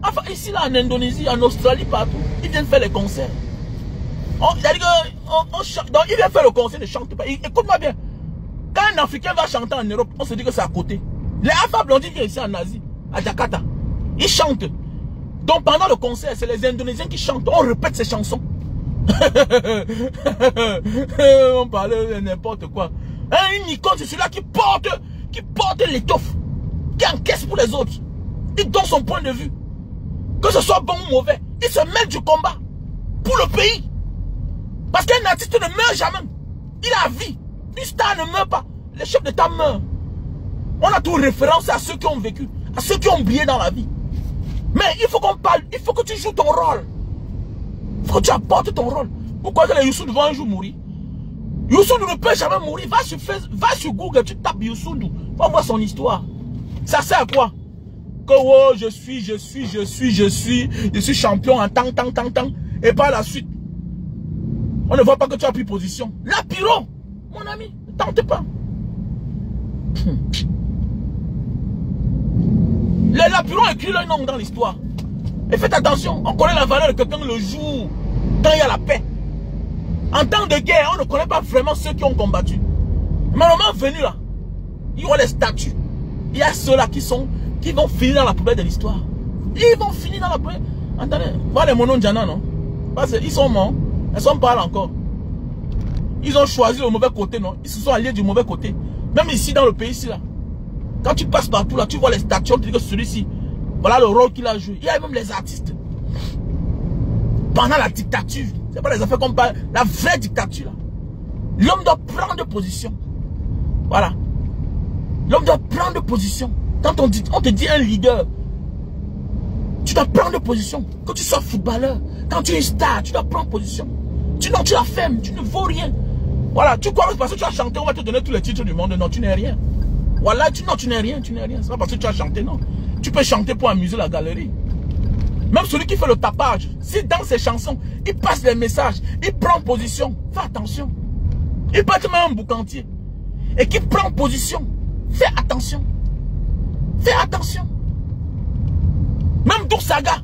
Enfin, ici là en Indonésie, en Australie, partout, ils viennent faire les concerts. Donc ils viennent faire le concert, ne chantent pas. Écoute-moi bien. Quand un Africain va chanter en Europe, on se dit que c'est à côté. Les Alpha Blondine viennent ici en Asie, à Jakarta. Ils chantent. Donc pendant le concert, c'est les Indonésiens qui chantent. On répète ces chansons. On parle de n'importe quoi. Une icône, c'est celui-là qui porte l'étoffe, qui encaisse pour les autres. Il donne son point de vue. Que ce soit bon ou mauvais, il se mêle du combat pour le pays. Parce qu'un artiste ne meurt jamais. Il a vie. Une star ne meurt pas. Les chefs d'État meurent. On a tout référence à ceux qui ont vécu, à ceux qui ont brillé dans la vie. Mais il faut qu'on parle, il faut que tu joues ton rôle. Il faut que tu apportes ton rôle. Pourquoi les Youssou vont un jour mourir? Youssou ne peut jamais mourir. Va sur Google, tu tapes Youssou, va voir son histoire. Ça sert à quoi? Que oh, je suis champion en tant. Et par la suite, on ne voit pas que tu as pris position. La pyro, mon ami, ne tente pas. Les lapurons écrivent leur nom dans l'histoire. Et faites attention, on connaît la valeur de quelqu'un le jour quand il y a la paix. En temps de guerre, on ne connaît pas vraiment ceux qui ont combattu. Mais au moment venu là, il y aura les statues. Il y a ceux-là qui vont finir dans la poubelle de l'histoire. Ils vont finir dans la poubelle. Attendez, voilà les Monon Djana, non? Parce qu'ils sont morts. Ils sont pas là encore. Ils ont choisi le mauvais côté, non? Ils se sont alliés du mauvais côté. Même ici dans le pays, ici là. Quand tu passes partout là, tu vois les statues, tu dis que celui-ci, voilà le rôle qu'il a joué. Il y a même les artistes. pendant la dictature. C'est pas les affaires qu'on parle, la vraie dictature. L'homme doit prendre position. Voilà. L'homme doit prendre position. Quand on te dit un leader, tu dois prendre position. Quand tu sois footballeur, quand tu es une star, tu dois prendre position. Sinon tu la fermes, tu ne vaux rien. Voilà, tu crois que parce que tu as chanté, on va te donner tous les titres du monde. Non, tu n'es rien. Voilà, tu n'es rien, tu n'es rien. C'est pas parce que tu as chanté, non. Tu peux chanter pour amuser la galerie. Même celui qui fait le tapage, si dans ses chansons, il passe les messages, il prend position, fais attention. Il peut être même un boucantier. Et qui prend position, fais attention. Fais attention. Même Dour Saga,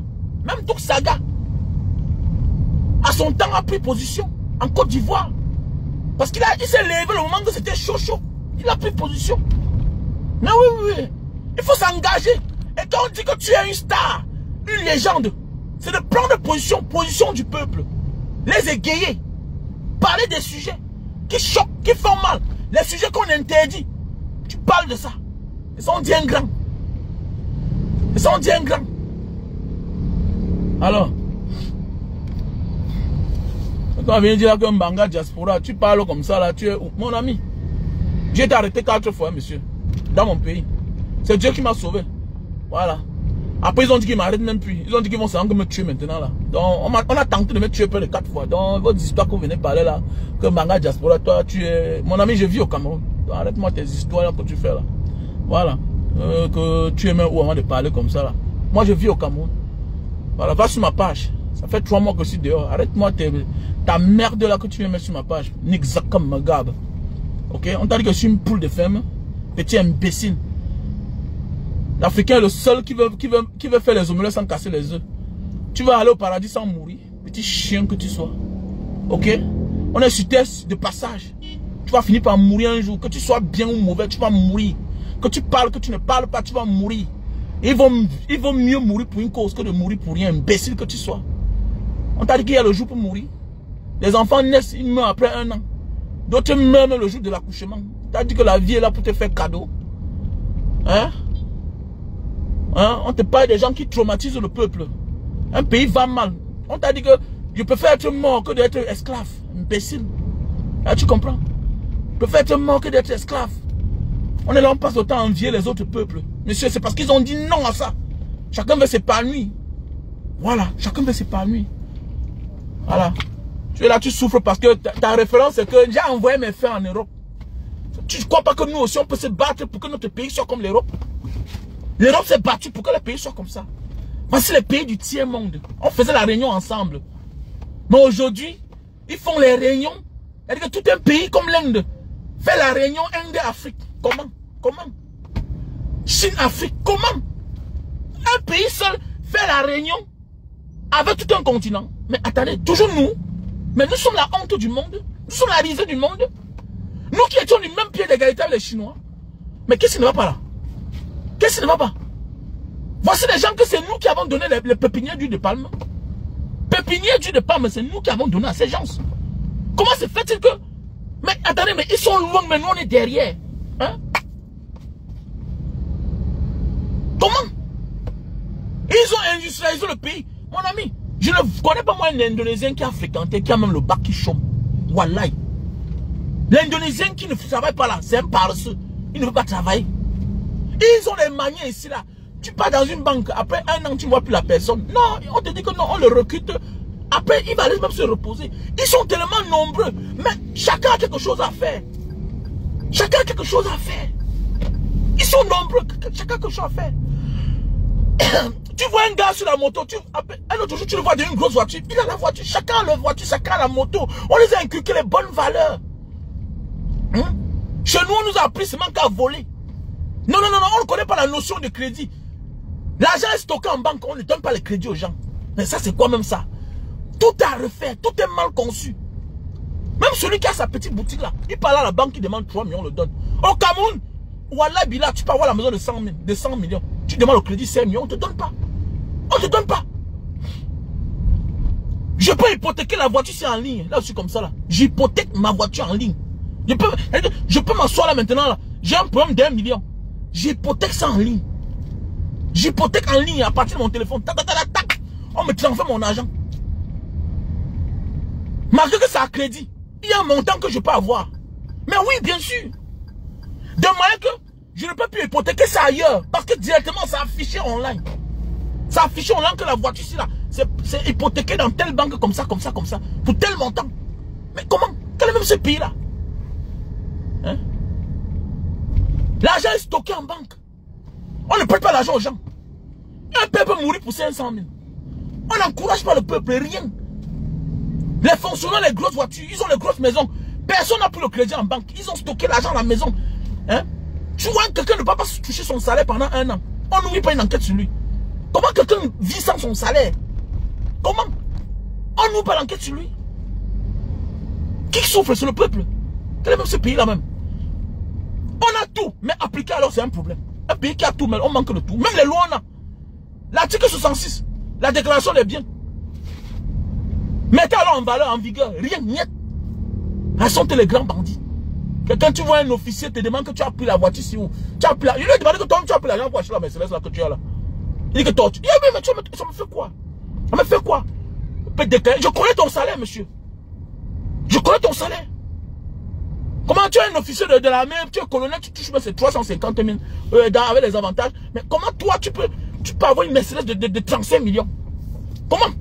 à son temps a pris position en Côte d'Ivoire. Parce qu'il s'est levé le moment que c'était chaud. Il a pris position. Mais oui. Il faut s'engager. Et quand on dit que tu es une star, une légende, c'est de prendre position du peuple. Les égayer. Parler des sujets qui choquent, qui font mal. Les sujets qu'on interdit. Tu parles de ça. Et ça on dit un grand. Alors, quand on vient dire que Mbanga diaspora, tu parles comme ça là, tu es mon ami. J'ai été arrêté 4 fois, monsieur, dans mon pays. C'est Dieu qui m'a sauvé. Voilà. Après, ils ont dit qu'ils m'arrêtent même plus. Ils ont dit qu'ils vont s'en me tuer maintenant là. Donc, on a tenté de me tuer près de 4 fois. Donc, votre histoire que vous venez parler là, que Mbanga diaspora, toi, tu es... Mon ami, je vis au Cameroun. Arrête-moi tes histoires là que tu fais là. Voilà. Que tu es même où avant de parler comme ça là. Moi, je vis au Cameroun. Voilà, va sur ma page. Ça fait 3 mois que je suis dehors. Arrête-moi ta merde là que tu viens mettre sur ma page. Nixak comme Magab. Ok? On t'a dit que je suis une poule de femme. Petit imbécile. L'Africain est le seul qui veut faire les omelettes sans casser les œufs. Tu vas aller au paradis sans mourir. Petit chien que tu sois. Ok? On est sur terre de passage. Tu vas finir par mourir un jour. Que tu sois bien ou mauvais, tu vas mourir. Que tu parles, que tu ne parles pas, tu vas mourir. Il vaut mieux mourir pour une cause que de mourir pour rien, imbécile que tu sois. On t'a dit qu'il y a le jour pour mourir. Les enfants naissent, ils meurent après 1 an. D'autres meurent même le jour de l'accouchement. On t'a dit que la vie est là pour te faire cadeau. Hein? On te parle des gens qui traumatisent le peuple. Un pays va mal. On t'a dit que je préfère être mort que d'être esclave. Imbécile. Là, tu comprends? Je préfère être mort que d'être esclave. On est là, on passe le temps à envier les autres peuples. Monsieur, c'est parce qu'ils ont dit non à ça. Chacun veut s'épanouir. Voilà, chacun veut s'épanouir. Voilà. Tu es là, tu souffres parce que ta référence c'est que j'ai envoyé mes frères en Europe. Tu ne crois pas que nous aussi on peut se battre pour que notre pays soit comme l'Europe? L'Europe s'est battue pour que le pays soit comme ça. Voici les pays du tiers monde. On faisait la réunion ensemble. Mais aujourd'hui, ils font les réunions. C'est-à-dire que tout un pays comme l'Inde fait la réunion Inde-Afrique. Comment? Chine-Afrique, comment? Un pays seul fait la réunion avec tout un continent. Mais attendez, toujours nous. Mais nous sommes la honte du monde. Nous sommes la risée du monde. Nous qui étions du même pied d'égalité avec les Chinois. Mais qu'est-ce qui ne va pas là? Qu'est-ce qui ne va pas? Voici les gens que c'est nous qui avons donné les pépinières d'huile de palme. Pépinières d'huile de palme, c'est nous qui avons donné à ces gens. Comment se fait-il que... Mais attendez, mais ils sont loin, mais nous on est derrière. Hein? Comment? Ils ont industrialisé le pays. Mon ami, je ne connais pas moi un Indonésien qui a fréquenté, qui a même le bac qui chôme. Wallahi. L'Indonésien qui ne travaille pas là, c'est un paresseux. Il ne veut pas travailler. Ils ont des manières ici là. Tu pars dans une banque, après 1 an tu ne vois plus la personne. Non, on te dit que non, on le recrute. Après, il va aller même se reposer. Ils sont tellement nombreux. Mais chacun a quelque chose à faire. Chacun a quelque chose à faire. Ils sont nombreux. Chacun a quelque chose à faire. Tu vois un gars sur la moto. Un autre jour, tu le vois dans une grosse voiture. Il a la voiture. Chacun a la voiture. Chacun a la moto. On les a inculqué les bonnes valeurs. Chez nous, on nous a appris seulement qu'à voler. Non, on ne connaît pas la notion de crédit. L'argent est stocké en banque. On ne donne pas le crédit aux gens. Mais ça, c'est quoi même ça? Tout est à refaire, tout est mal conçu. Même celui qui a sa petite boutique là, il parle à la banque qui demande 3 millions, on le donne. Au Cameroun, Wallah Bila, tu peux avoir la maison de 100 millions. Tu demandes au crédit 5 millions, on ne te donne pas. On ne te donne pas. Je peux hypothéquer la voiture si en ligne. Là, je suis comme ça là. J'hypothèque ma voiture en ligne. Je peux m'asseoir là maintenant là. J'ai un problème d'1 million. J'hypothèque ça en ligne. J'hypothèque en ligne à partir de mon téléphone. Tac, tac, tac, tac. On me transfère mon argent. Malgré que ça a crédit, il y a un montant que je peux avoir. Mais oui, bien sûr. De manière que je ne peux plus hypothéquer ça ailleurs. Parce que directement, ça affiché online. Ça affiché online que la voiture ici, là, c'est hypothéqué dans telle banque comme ça, pour tel montant. Mais comment? Quel est même ce pays-là? Hein? L'argent est stocké en banque. On ne prête pas l'argent aux gens. Un peuple peut mourir pour 500 000. On n'encourage pas le peuple, rien. Les fonctionnaires, les grosses voitures, ils ont les grosses maisons. Personne n'a pris le crédit en banque. Ils ont stocké l'argent à la maison. Hein? Tu vois, quelqu'un ne peut pas toucher son salaire pendant 1 an. On n'ouvre pas une enquête sur lui. Comment quelqu'un vit sans son salaire? Comment? On n'ouvre pas l'enquête sur lui. Qui souffre? C'est le peuple. Quel est même ce pays-là même? On a tout, mais appliquer alors c'est un problème. Un pays qui a tout, mais on manque de tout. Même les lois on a. L'article 66, la déclaration des biens. Mettez alors en valeur, en vigueur, rien, niet. Rassonte les grands bandits. Quand tu vois un officier te demande que tu as pris la voiture si où. Tu as pris la... Il lui a demandé que toi tu as pris l'argent pour acheter la Mercedes là que tu as là. Il dit que toi, il dit mais ça me fait quoi? Ça me fait quoi? Je connais ton salaire, monsieur. Je connais ton salaire. Comment tu es un officier de l'armée, tu es colonel, tu touches 350 000 avec les avantages. Mais comment toi tu peux avoir une Mercedes de 35 millions? Comment?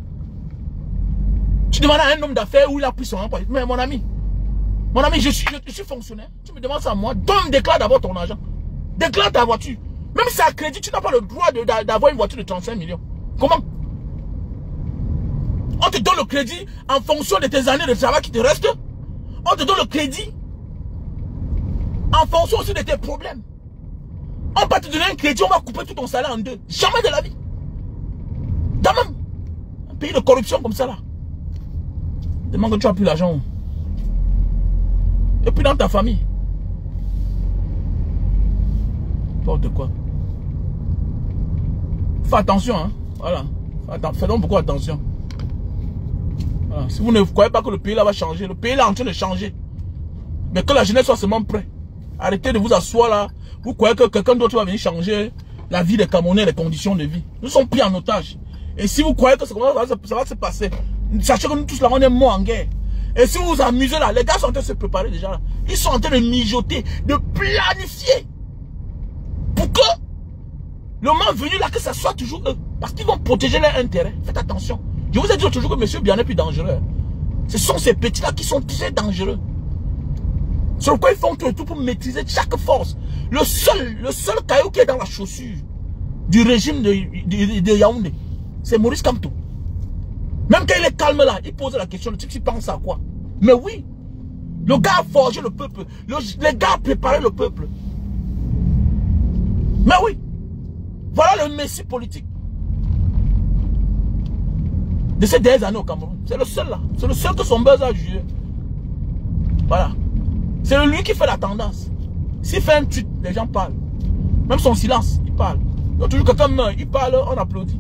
Tu demandes à un homme d'affaires où il a pris son emploi. Mais mon ami, je suis fonctionnaire. Tu me demandes ça à moi. Donc déclare d'abord ton argent. Déclare ta voiture. Même si c'est à crédit, tu n'as pas le droit d'avoir une voiture de 35 millions. Comment? On te donne le crédit en fonction de tes années de travail qui te restent. On te donne le crédit en fonction aussi de tes problèmes. On va te donner un crédit, on va couper tout ton salaire en deux. Jamais de la vie. Dans même un pays de corruption comme ça là. Demande que tu as plus l'argent. Et puis dans ta famille. N'importe quoi. Fais attention, hein. Voilà. Fais donc beaucoup attention. Voilà. Si vous ne croyez pas que le pays là va changer, le pays là est en train de changer. Mais que la jeunesse soit seulement prête. Arrêtez de vous asseoir là. Vous croyez que quelqu'un d'autre va venir changer la vie des Camerounais, les conditions de vie. Nous sommes pris en otage. Et si vous croyez que ça va se passer, sachez que nous tous là, on est morts en guerre. Et si vous vous amusez là, les gars sont en train de se préparer déjà là. Ils sont en train de mijoter, de planifier. Pour que le moment venu là, que ça soit toujours eux. Parce qu'ils vont protéger leurs intérêts. Faites attention. Je vous ai dit toujours que monsieur Bien est plus dangereux. Ce sont ces petits là qui sont très dangereux. Sur quoi ils font tout pour maîtriser chaque force. Le seul caillou qui est dans la chaussure du régime de Yaoundé, c'est Maurice Kamto. Même quand il est calme là, il pose la question, tu penses à quoi? Mais oui, le gars a forgé le peuple. Les gars ont préparé le peuple. Mais oui, voilà le messie politique de ces dernières années au Cameroun. C'est le seul là. C'est le seul que son buzz a jugé. Voilà. C'est lui qui fait la tendance. S'il fait un tweet, les gens parlent. Même son silence, il parle. Donc toujours quelqu'un meurt, il parle, on applaudit.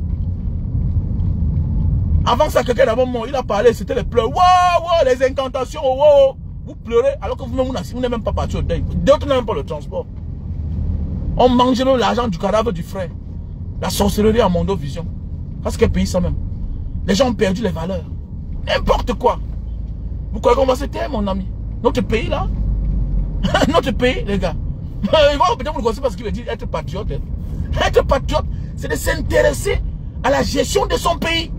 Avant ça, quelqu'un d'abord mort, il a parlé, c'était les pleurs. Wow, wow, les incantations, wow. Vous pleurez alors que vous-même, vous n'êtes même pas parti au deuil. D'autres n'ont même pas le transport. On mange même l'argent du cadavre du frère. La sorcellerie en Mondovision. Parce quel pays ça même? Les gens ont perdu les valeurs. N'importe quoi. Vous croyez qu'on va se taire, mon ami? Notre pays là? Notre pays, les gars. Peut-être vous le connaissez parce qu'il veut dire être patriote. Hein. Être patriote, c'est de s'intéresser à la gestion de son pays.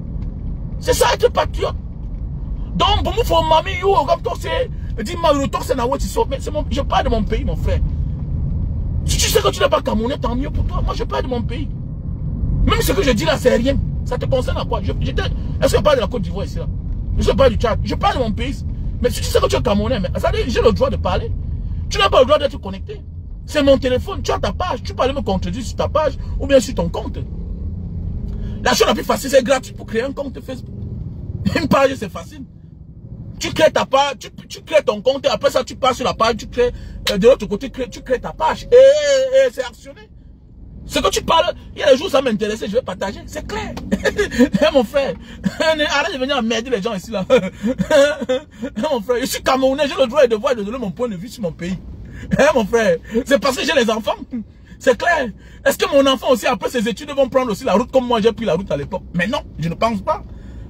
C'est ça être patriote. Donc, pour moi, mamie, mais je parle de mon pays, mon frère. Si tu sais que tu n'es pas Camerounais, tant mieux pour toi. Moi, je parle de mon pays. Même ce que je dis là, c'est rien. Ça te concerne à quoi? Est-ce que je parle de la Côte d'Ivoire ici là? Je parle du Tchad. Je parle de mon pays. Mais si tu sais que tu es Camerounais, ça veut dire j'ai le droit de parler. Tu n'as pas le droit d'être connecté. C'est mon téléphone, tu as ta page. Tu peux aller me contredire sur ta page ou bien sur ton compte. La chose la plus facile, c'est gratuit pour créer un compte Facebook. Une page, c'est facile. Tu crées ta page, tu crées ton compte et après ça, tu passes sur la page, tu crées, de l'autre côté, tu crées ta page. Et c'est actionné. Ce que tu parles, il y a des jours où ça m'intéressait, je vais partager. C'est clair. Mon frère, arrête de venir emmerder les gens ici là. Mon frère, je suis Camerounais, j'ai le droit et le devoir de donner mon point de vue sur mon pays. Mon frère, c'est parce que j'ai les enfants. C'est clair. Est-ce que mon enfant aussi, après ses études, vont prendre aussi la route comme moi j'ai pris la route à l'époque? Mais non, je ne pense pas.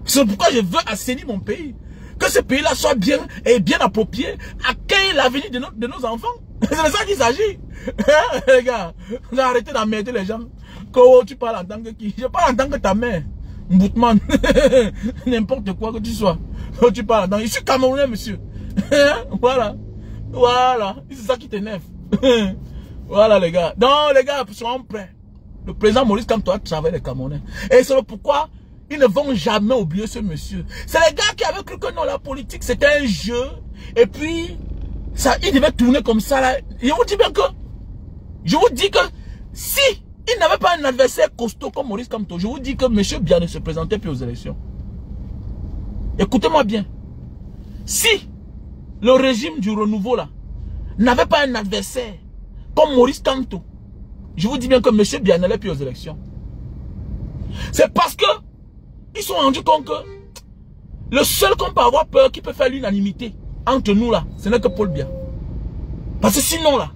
C'est pourquoi je veux assainir mon pays. Que ce pays-là soit bien et bien approprié à accueillir l'avenir de nos enfants. C'est de ça qu'il s'agit. Les gars, on a arrêté d'emmerder les gens. Quand tu parles en tant que qui? Je parle en tant que ta mère. Mboutman. N'importe quoi que tu sois. Quand tu parles en tant que... Je suis Camerounais, monsieur. Voilà. Voilà. C'est ça qui t'énerve. Voilà, les gars. Donc, les gars, soyons prêts. Le président Maurice Kamto a travaillé les Camerounais. Et c'est pourquoi ils ne vont jamais oublier ce monsieur. C'est les gars qui avaient cru que non, la politique, c'était un jeu. Et puis, ça, il devait tourner comme ça, là. Je vous dis bien que, je vous dis que, si il n'avait pas un adversaire costaud comme Maurice Kamto, je vous dis que monsieur Biya ne se présentait plus aux élections. Écoutez-moi bien. Si le régime du renouveau, là, n'avait pas un adversaire comme Maurice Kamto, je vous dis bien que monsieur Biya n'allait plus aux élections. C'est parce que ils sont rendus compte que le seul qu'on peut avoir peur, qui peut faire l'unanimité entre nous là, ce n'est que Paul Biya. Parce que sinon là,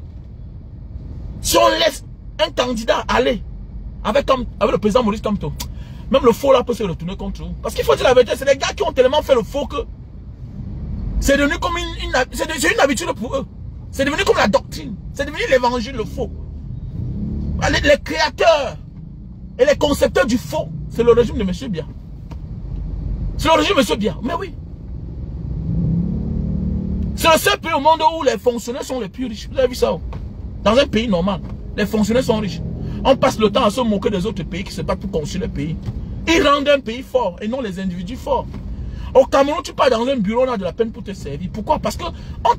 si on laisse un candidat aller avec le président Maurice Kamto, même le faux là peut se retourner contre nous. Parce qu'il faut dire la vérité, c'est des gars qui ont tellement fait le faux que c'est devenu comme c'est une habitude pour eux. C'est devenu comme la doctrine. C'est devenu l'évangile, le faux. Les créateurs et les concepteurs du faux, c'est le régime de M. Biya. C'est le régime de M. Biya. Mais oui. C'est le seul pays au monde où les fonctionnaires sont les plus riches. Vous avez vu ça? Dans un pays normal, les fonctionnaires sont riches. On passe le temps à se moquer des autres pays qui se battent pour construire le pays. Ils rendent un pays fort et non les individus forts. Au Cameroun, tu pars dans un bureau, on a de la peine pour te servir. Pourquoi? Parce qu'on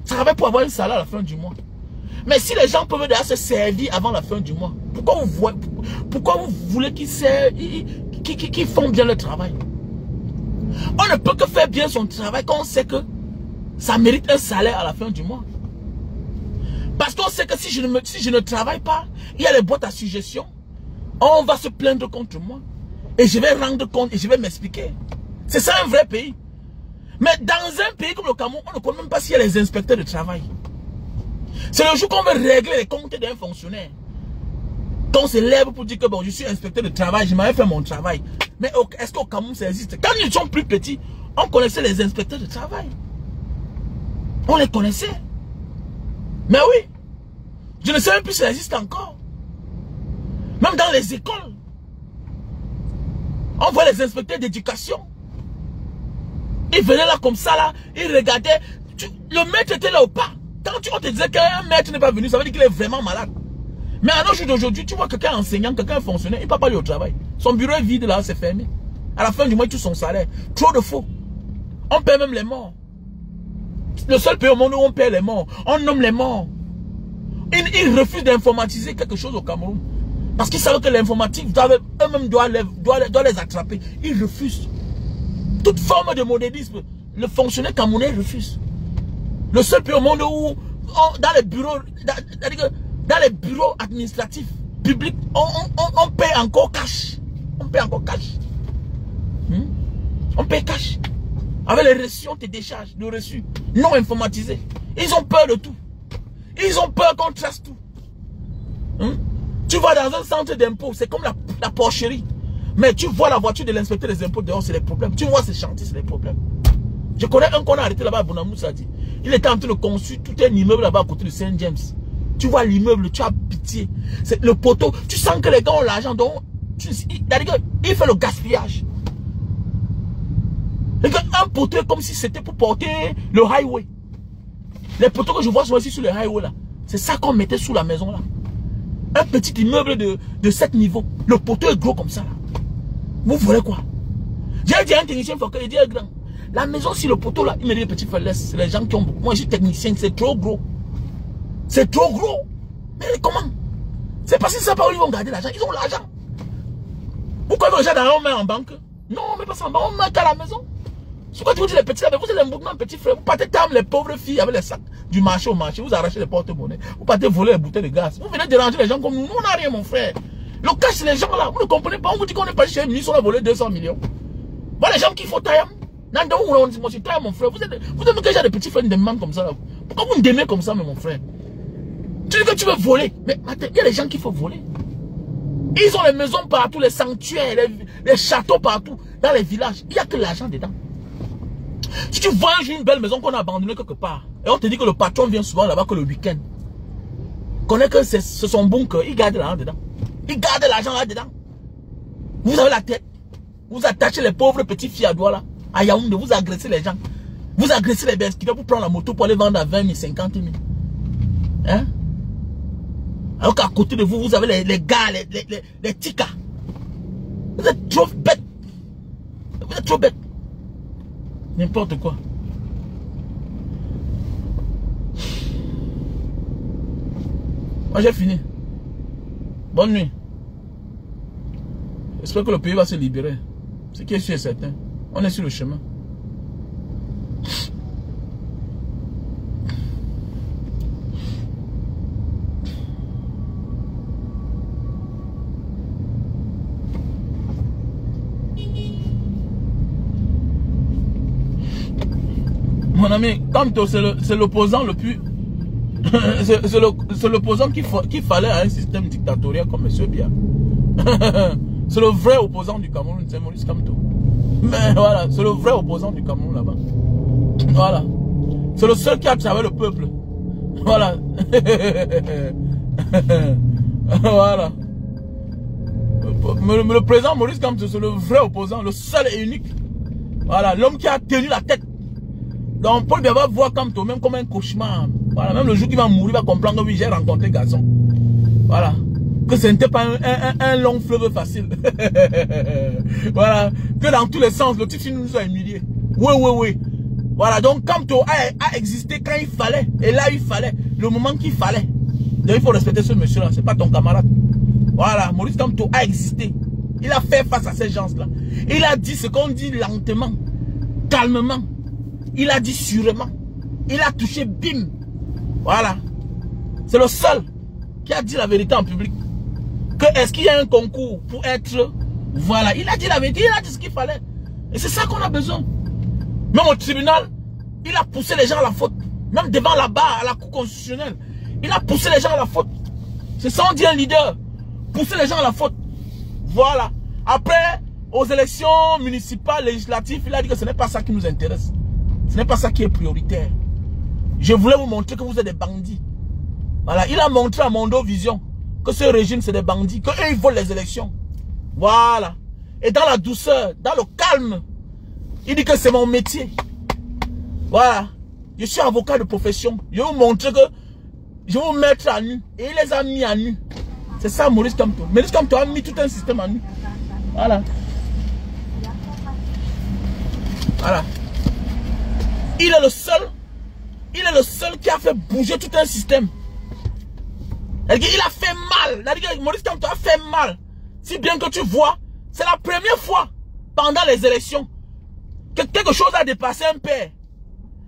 travaille pour avoir un salaire à la fin du mois. Mais si les gens peuvent déjà se servir avant la fin du mois, pourquoi vous voulez qu'ils font bien le travail? On ne peut que faire bien son travail quand on sait que ça mérite un salaire à la fin du mois. Parce qu'on sait que si je ne travaille pas, il y a les boîtes à suggestion. On va se plaindre contre moi. Et je vais rendre compte et je vais m'expliquer. C'est ça un vrai pays. Mais dans un pays comme le Cameroun, on ne connaît même pas s'il y a les inspecteurs de travail. C'est le jour qu'on veut régler les comptes d'un fonctionnaire. Quand on se lève pour dire que bon, je suis inspecteur de travail, je m'avais fait mon travail. Mais est-ce qu'au Cameroun ça existe? Quand ils sont plus petits, on connaissait les inspecteurs de travail. On les connaissait. Mais oui, je ne sais même plus si ça existe encore. Même dans les écoles, on voit les inspecteurs d'éducation. Ils venaient là comme ça, là, ils regardaient. Le maître était là ou pas? Quand on te disait qu'un maître n'est pas venu, ça veut dire qu'il est vraiment malade. Mais à nos jours d'aujourd'hui, tu vois quelqu'un enseignant, quelqu'un fonctionnaire, il ne peut pas aller au travail. Son bureau est vide là, c'est fermé. À la fin du mois, il touche son salaire. Trop de faux. On paie même les morts. Le seul pays au monde où on paie les morts. On nomme les morts. Ils refusent d'informatiser quelque chose au Cameroun. Parce qu'ils savent que l'informatique, eux-mêmes doivent les attraper. Ils refusent. Toute forme de modélisme, le fonctionnaire camerounais refuse. Le seul pays au monde où, dans les bureaux administratifs, publics, on paie encore cash. On paie encore cash. On paie cash. Avec les reçus, on te décharge de reçus. Non informatisés. Ils ont peur de tout. Ils ont peur qu'on trace tout. Tu vas dans un centre d'impôt, c'est comme la porcherie. Mais tu vois la voiture de l'inspecteur des impôts dehors, c'est les problèmes. Tu vois ces chantiers, c'est les problèmes. Je connais un qu'on a arrêté là-bas à Bonamou, ça dit. Il était en train de construire tout un immeuble là-bas à côté de Saint James. Tu vois l'immeuble, tu as pitié. C'est le poteau. Tu sens que les gars ont l'argent. Donc, il fait le gaspillage. Un poteau comme si c'était pour porter le highway. Les poteaux que je vois souvent ici sur le highway là, c'est ça qu'on mettait sous la maison là. Un petit immeuble de 7 niveaux. Le poteau est gros comme ça là. Vous voulez quoi? J'ai dit à un technicien, il dit grand. La maison sur le poteau là, il me dit petit frère, c'est les gens qui ont beaucoup. Moi je suis technicien, c'est trop gros. C'est trop gros. Mais comment? C'est parce qu'ils ne savent pas où ils vont garder l'argent. Ils ont l'argent. Pourquoi les gens on met en banque? Non, on ne met pas ça en banque, on met qu'à la maison. Pourquoi tu vous dis les petits là, vous êtes un mouvement petit frère. Vous partez comme les pauvres filles avec les sacs du marché au marché. Vous arrachez les porte-monnaies. Vous partez voler les bouteilles de gaz. Vous venez déranger les gens comme nous. Nous on n'a rien mon frère. Le cash c'est les gens là. Vous ne comprenez pas. On vous dit qu'on n'est pas chez les ministres, on a volé 200 millions. Voilà les gens qui font taille. Mon frère. Vous êtes déjà des petits frères de demande comme ça là. Pourquoi vous me démez comme ça mais mon frère? Tu dis que tu veux voler. Mais il y a des gens qui font voler. Ils ont les maisons partout, les sanctuaires, les châteaux partout, dans les villages. Il n'y a que l'argent dedans. Si tu vois une belle maison qu'on a abandonnée quelque part, et on te dit que le patron vient souvent là-bas que le week-end, connais que c'est son bunker, il garde l'argent dedans. Il garde l'argent là-dedans. Vous avez la tête. Vous attachez les pauvres petits filles à doigts là. À Yaoundé, vous agressez les gens. Vous agressez les besquideurs pour prendre la moto pour aller vendre à 20 000, 50 000. Hein? Alors qu'à côté de vous, vous avez les gars, les ticas. Vous êtes trop bêtes. Vous êtes trop bêtes. N'importe quoi. Moi j'ai fini. Bonne nuit. J'espère que le pays va se libérer. Ce qui est sûr et certain. On est sur le chemin. Mon ami, Kamto, c'est l'opposant le plus... c'est l'opposant qu'il fallait à un système dictatorial comme M. Biya. C'est le vrai opposant du Cameroun, c'est Maurice Kamto. Mais voilà, c'est le vrai opposant du Cameroun là-bas. Voilà. C'est le seul qui a travaillé le peuple. Voilà. Voilà. Le président Maurice Kamto, c'est le vrai opposant, le seul et unique. Voilà, l'homme qui a tenu la tête. Donc Paul Biya va voir Kamto même comme un cauchemar. Voilà, même le jour qu'il va mourir, il va comprendre que oui, j'ai rencontré garçon. Voilà. Que ce n'était pas un long fleuve facile. Voilà. Que dans tous les sens, le type nous a humiliés. Oui, oui, oui. Voilà. Donc Kamto a existé quand il fallait. Et là, il fallait. Le moment qu'il fallait. Donc il faut respecter ce monsieur-là. C'est pas ton camarade. Voilà. Maurice Kamto a existé. Il a fait face à ces gens-là. Il a dit ce qu'on dit lentement, calmement. Il a dit sûrement. Il a touché bim. Voilà. C'est le seul qui a dit la vérité en public. Que est-ce qu'il y a un concours pour être... Voilà. Il a dit la vérité. Il a dit ce qu'il fallait. Et c'est ça qu'on a besoin. Même au tribunal, il a poussé les gens à la faute. Même devant la barre, à la cour constitutionnelle. Il a poussé les gens à la faute. C'est ça on dit un leader. Pousser les gens à la faute. Voilà. Après, aux élections municipales, législatives, il a dit que ce n'est pas ça qui nous intéresse. Ce n'est pas ça qui est prioritaire. Je voulais vous montrer que vous êtes des bandits. Voilà, il a montré à Mondo Vision que ce régime c'est des bandits, qu'eux ils volent les élections. Voilà. Et dans la douceur, dans le calme, il dit que c'est mon métier. Voilà. Je suis avocat de profession. Je vais vous montrer que je vais vous mettre à nu. Et il les a mis à nu. C'est ça Maurice Kamto. Maurice Kamto a mis tout un système à nu. Voilà. Voilà. Il est le seul qui a fait bouger tout un système. Il a fait mal. Maurice Kamto a fait mal. Si bien que tu vois, c'est la première fois pendant les élections que quelque chose a dépassé un père.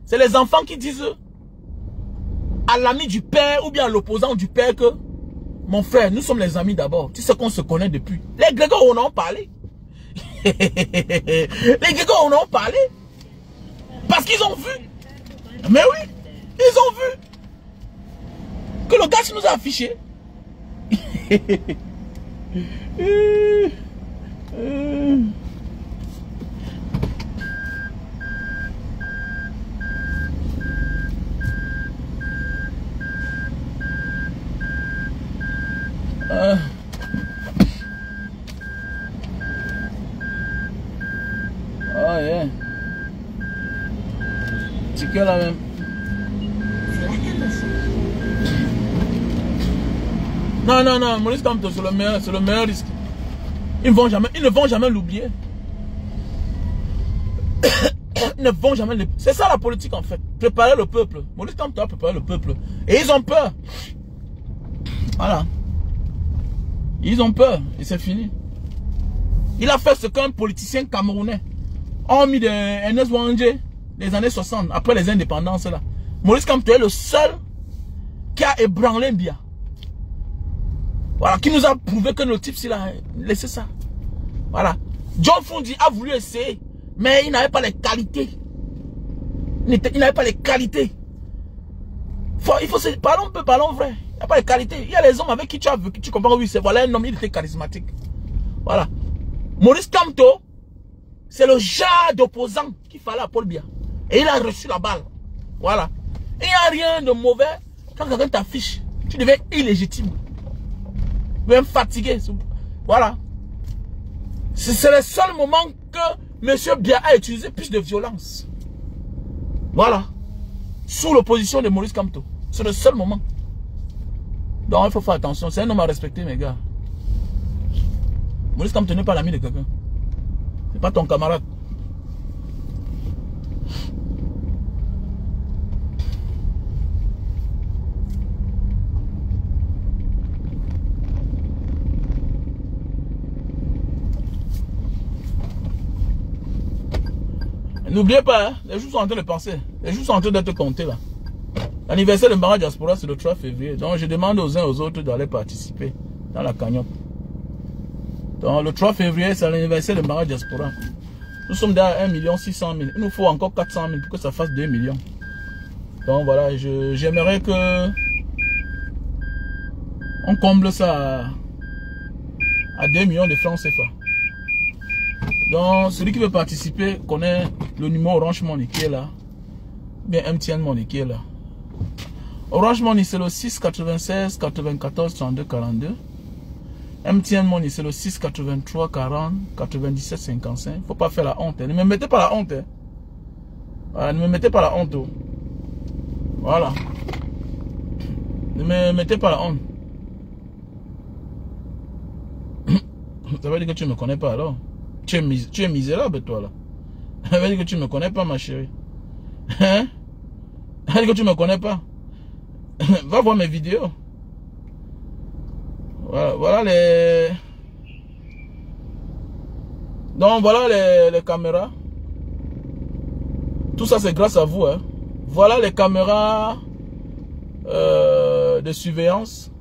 C'est les enfants qui disent à l'ami du père ou bien à l'opposant du père que mon frère, nous sommes les amis d'abord. Tu sais qu'on se connaît depuis. Les Grégor on en parlait. Les Grégor on en parlait. Parce qu'ils ont vu. Mais oui, ils ont vu que le gars nous a affiché. Oh yeah. C'est que la même. Non, non, non, Maurice Kamto, c'est le meilleur risque. Ils ne vont jamais l'oublier. Ils ne vont jamais l'oublier. C'est ça la politique en fait. Préparer le peuple. Maurice Kamto a préparé le peuple. Et ils ont peur. Voilà. Ils ont peur. Et c'est fini. Il a fait ce qu'un politicien camerounais a mis de Ernest Ouandjé des années 60, après les indépendances là. Maurice Kamto est le seul qui a ébranlé Biya. Voilà, qui nous a prouvé que nos types, il a laissé ça. Voilà. John Fundi a voulu essayer, mais il n'avait pas les qualités. Il n'avait pas les qualités. Il faut se parler un peu, parlons vrai. Il n'y a pas les qualités. Il y a les hommes avec qui tu as vécu, tu comprends, oui, c'est voilà un homme, il était charismatique. Voilà. Maurice Kamto, c'est le genre d'opposant qu'il fallait à Paul Biya. Et il a reçu la balle. Voilà. Il n'y a rien de mauvais quand quelqu'un t'affiche. Tu deviens illégitime. Même fatigué. Voilà. C'est le seul moment que M. Biya a utilisé plus de violence. Voilà. Sous l'opposition de Maurice Kamto. C'est le seul moment. Donc il faut faire attention. C'est un homme à respecter, mes gars. Maurice Kamto n'est pas l'ami de quelqu'un. C'est pas ton camarade. N'oubliez pas, hein, les jours sont en train de passer. Les jours sont en train d'être comptés là. L'anniversaire de Mbanga Diaspora, c'est le 3 février. Donc je demande aux uns aux autres d'aller participer dans la cagnotte. Donc le 3 février, c'est l'anniversaire de Mbanga Diaspora. Nous sommes déjà à 1 600 000. Il nous faut encore 400 000 pour que ça fasse 2 millions. Donc voilà, j'aimerais que on comble ça à 2 millions de francs CFA. Donc celui qui veut participer connaît le numéro Orange Money qui est là. Bien MTN Money qui est là. Orange Money c'est le 6 96 94 32 42. MTN Money c'est le 6 83 40 97 55. Faut pas faire la honte. Hein. Ne me mettez pas la honte. Hein. Voilà, ne me mettez pas la honte. Oh. Voilà. Ne me mettez pas la honte. Ça veut dire que tu ne me connais pas alors. Tu es misérable toi là. Ça veut dire que tu ne me connais pas ma chérie. Hein? Ça veut dire que tu ne me connais pas. Va voir mes vidéos. Voilà les... Donc voilà les caméras. Tout ça c'est grâce à vous. Hein. Voilà les caméras de surveillance.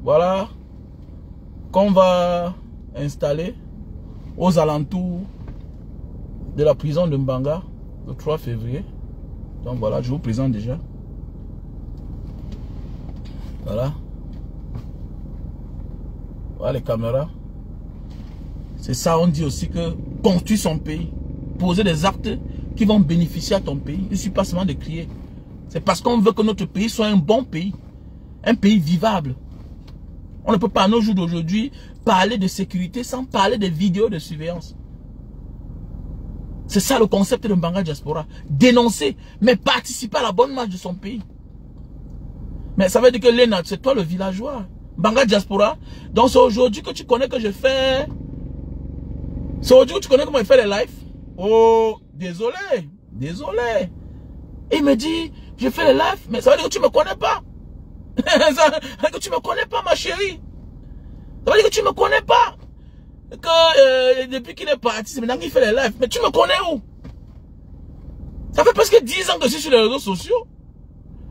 Voilà. Qu'on va installer aux alentours de la prison de Mbanga le 3 février. Donc voilà, je vous présente déjà. Voilà. Voilà les caméras. C'est ça, on dit aussi que construire son pays, poser des actes qui vont bénéficier à ton pays. Il ne suffit pas seulement de crier. C'est parce qu'on veut que notre pays soit un bon pays. Un pays vivable. On ne peut pas à nos jours d'aujourd'hui parler de sécurité sans parler des vidéos de surveillance. C'est ça le concept de Mbanga Diaspora. Dénoncer, mais participer à la bonne marche de son pays. Mais ça veut dire que Léna, c'est toi le villageois. Mbanga Diaspora. Donc c'est aujourd'hui que tu connais que je fais... C'est aujourd'hui que tu connais comment je fais les lives. Oh, désolé. Désolé. Il me dit, je fais les lives, mais ça veut dire que tu ne me connais pas. Ça veut dire que tu ne me connais pas, ma chérie. Ça veut dire que tu ne me connais pas. Que depuis qu'il est parti, c'est maintenant qu'il fait les lives. Mais tu me connais où? Ça fait presque 10 ans que je suis sur les réseaux sociaux.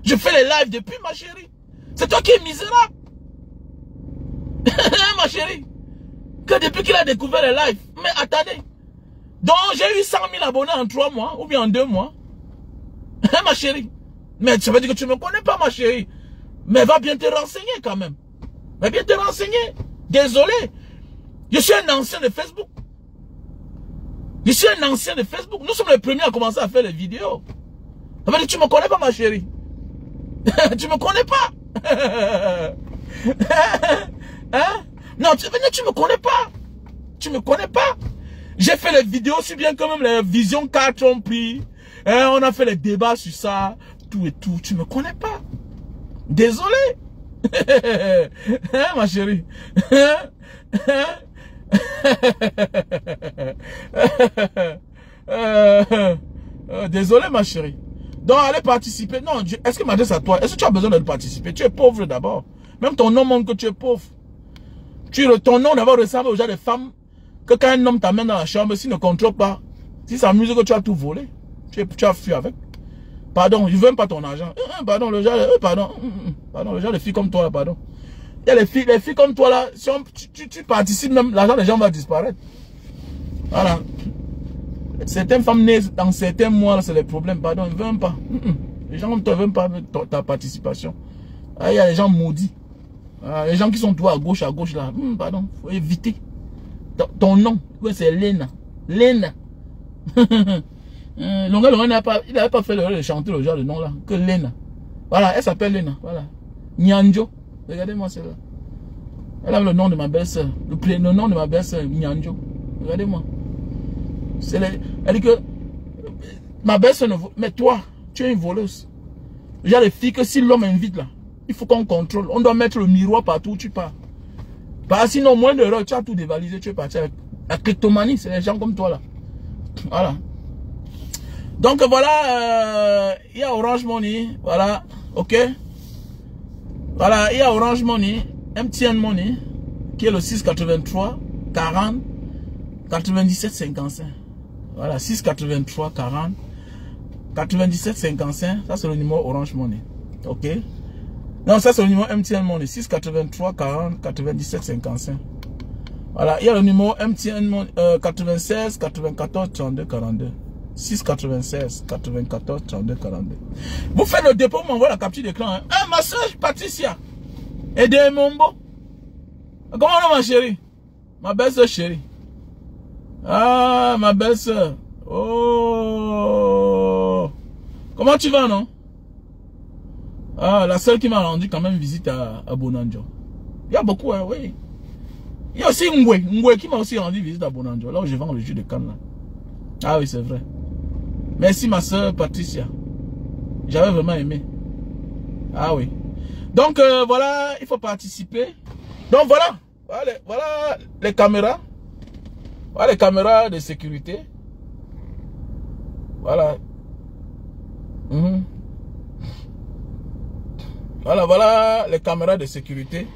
Je fais les lives depuis, ma chérie. C'est toi qui es misérable. Ma chérie. Que depuis qu'il a découvert les lives. Mais attendez. Donc j'ai eu 100 000 abonnés en 3 mois. Ou bien en 2 mois. Ma chérie. Mais ça veut dire que tu ne me connais pas, ma chérie. Mais va bien te renseigner quand même. Va bien te renseigner. Désolé. Je suis un ancien de Facebook. Je suis un ancien de Facebook. Nous sommes les premiers à commencer à faire les vidéos. Ça veut dire que tu ne me connais pas, ma chérie. Tu ne me connais pas. Hein? Non, tu ne me connais pas. Tu ne me connais pas. J'ai fait les vidéos si bien que même les visions 4 ont pris. Hein, on a fait les débats sur ça. Tout et tout. Tu ne me connais pas. Désolé. Hein, ma chérie. Désolé, ma chérie. Donc, allez participer. Non, est-ce que je m'adresse à toi? Est-ce que tu as besoin de participer? Tu es pauvre d'abord. Même ton nom montre que tu es pauvre. Ton nom d'abord ressemble aux gens des femmes que quand un homme t'amène dans la chambre, s'il ne contrôle pas, s'il s'amuse que tu as tout volé, tu as fui avec. Pardon, je ne veux même pas ton argent. Pardon, le genre, pardon, le genre de filles comme toi, là, pardon. Il y a les filles comme toi là, si tu participes même, l'argent des gens va disparaître. Voilà. Certaines femmes nées dans certains mois, c'est les problèmes, pardon, ils ne veulent même pas. Les gens comme toi ne veulent pas ta participation. Ah, il y a les gens maudits. Ah, les gens qui sont toi à gauche là. Pardon, il faut éviter. Ton nom, c'est Léna. Léna. Longa il n'avait pas fait le chanter le genre de nom là, que Lena. Voilà, elle s'appelle Lena, voilà. Nyanjo, regardez-moi celle-là. Elle a le nom de ma belle-sœur, le nom de ma belle-sœur, Nyanjo. Regardez-moi. Elle dit que ma belle-sœur ne... Mais toi, tu es une voleuse. Il y a les filles que si l'homme invite là, il faut qu'on contrôle. On doit mettre le miroir partout où tu pars. Parce que sinon, moins d'heures, tu as tout dévalisé, tu es parti avec la kleptomanie. C'est les gens comme toi là. Voilà. Donc voilà, il y a Orange Money. Voilà, ok. Voilà, il y a Orange Money, MTN Money, qui est le 683 40 97 55. Voilà, 683 40 97 55. Ça, c'est le numéro Orange Money. Ok. Non, ça, c'est le numéro MTN Money. 683 40 97 55. Voilà, il y a le numéro MTN Money 96 94 32 42. 696 94 32 42. Vous faites le dépôt, vous m'envoyez la capture d'écran. Hein. Ah, ma soeur Patricia. Et de Mombo. Comment on va, ma chérie? Ma belle-soeur chérie. Ah, ma belle-soeur. Oh. Comment tu vas, non? Ah, la seule qui m'a rendu quand même visite à Bonanjo. Il y a beaucoup, hein, oui. Il y a aussi Ngwe qui m'a aussi rendu visite à Bonanjo. Là où je vends le jus de canne, là. Ah oui, c'est vrai. Merci, ma soeur Patricia. J'avais vraiment aimé. Ah oui. Donc, voilà, il faut participer. Donc, voilà. Voilà les caméras. Voilà les caméras de sécurité. Voilà. Voilà les caméras de sécurité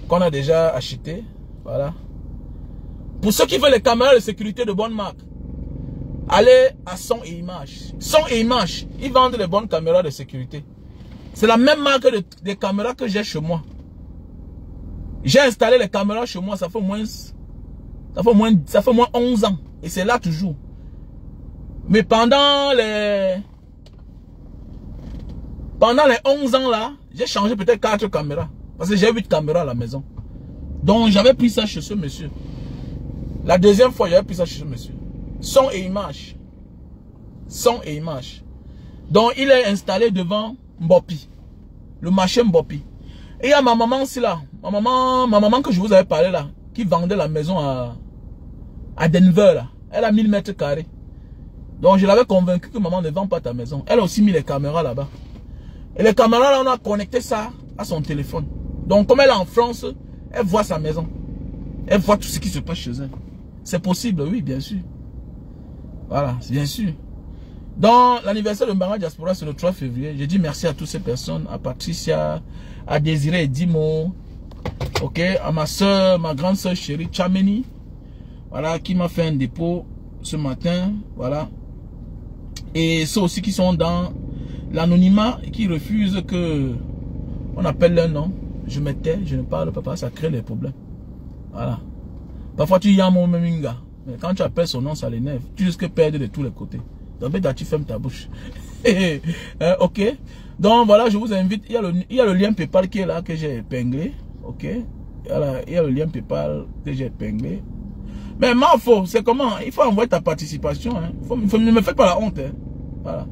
qu'on a déjà achetées. Voilà. Pour ceux qui veulent les caméras de sécurité de bonne marque, allez à Son et Images. Son et Images, ils vendent les bonnes caméras de sécurité. C'est la même marque des caméras que j'ai chez moi. J'ai installé les caméras chez moi, ça fait moins 11 ans. Et c'est là toujours. Mais pendant les 11 ans là, j'ai changé peut-être 4 caméras. Parce que j'ai 8 caméras à la maison. Donc j'avais pris ça chez ce monsieur. La deuxième fois, j'avais pris ça chez ce monsieur. Son et Images. Son et Images. Donc il est installé devant Mbopi. Le marché Mbopi. Et il y a ma maman aussi là. Ma maman que je vous avais parlé là. Qui vendait la maison à Denver là. Elle a 1000 mètres carrés. Donc je l'avais convaincu que maman ne vend pas ta maison. Elle a aussi mis les caméras là-bas. Et les caméras là, on a connecté ça à son téléphone. Donc comme elle est en France, elle voit sa maison. Elle voit tout ce qui se passe chez elle. C'est possible, oui, bien sûr. Voilà, bien sûr. Dans l'anniversaire de Mbanga Diaspora, c'est le 3 février. Je dis merci à toutes ces personnes, à Patricia, à Désiré et Dimo, ok, à ma soeur, ma grande soeur chérie, Chameni, voilà, qui m'a fait un dépôt ce matin, voilà. Et ceux aussi qui sont dans l'anonymat et qui refusent que on appelle leur nom. Je me tais, je ne parle pas, ça crée des problèmes. Voilà. Parfois tu y as mon meminga, mais quand tu appelles son nom, ça l'énerve. Tu risques de perdre de tous les côtés. Donc tu fermes ta bouche. Ok. Donc voilà, je vous invite. Il y a le lien PayPal qui est là, que j'ai épinglé. Ok. Il y a le lien PayPal que j'ai épinglé. Mais Marfo, c'est comment? Il faut envoyer ta participation. Hein. Ne me faites pas la honte. Hein. Voilà.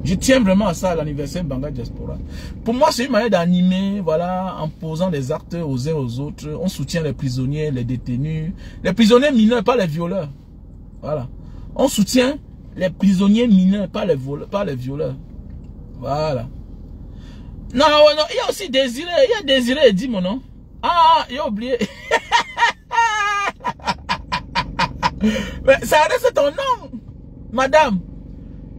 Je tiens vraiment à ça, à l'anniversaire Mbanga Diaspora. Pour moi, c'est une manière d'animer, voilà, en posant des actes aux uns aux autres. On soutient les prisonniers, les détenus. Les prisonniers mineurs, pas les violeurs. Voilà. On soutient les prisonniers mineurs, pas les violeurs. Voilà. Non, non, il y a aussi Désiré. Il y a Désiré et Dimo, non? Ah, il a oublié. Mais ça reste ton nom, madame.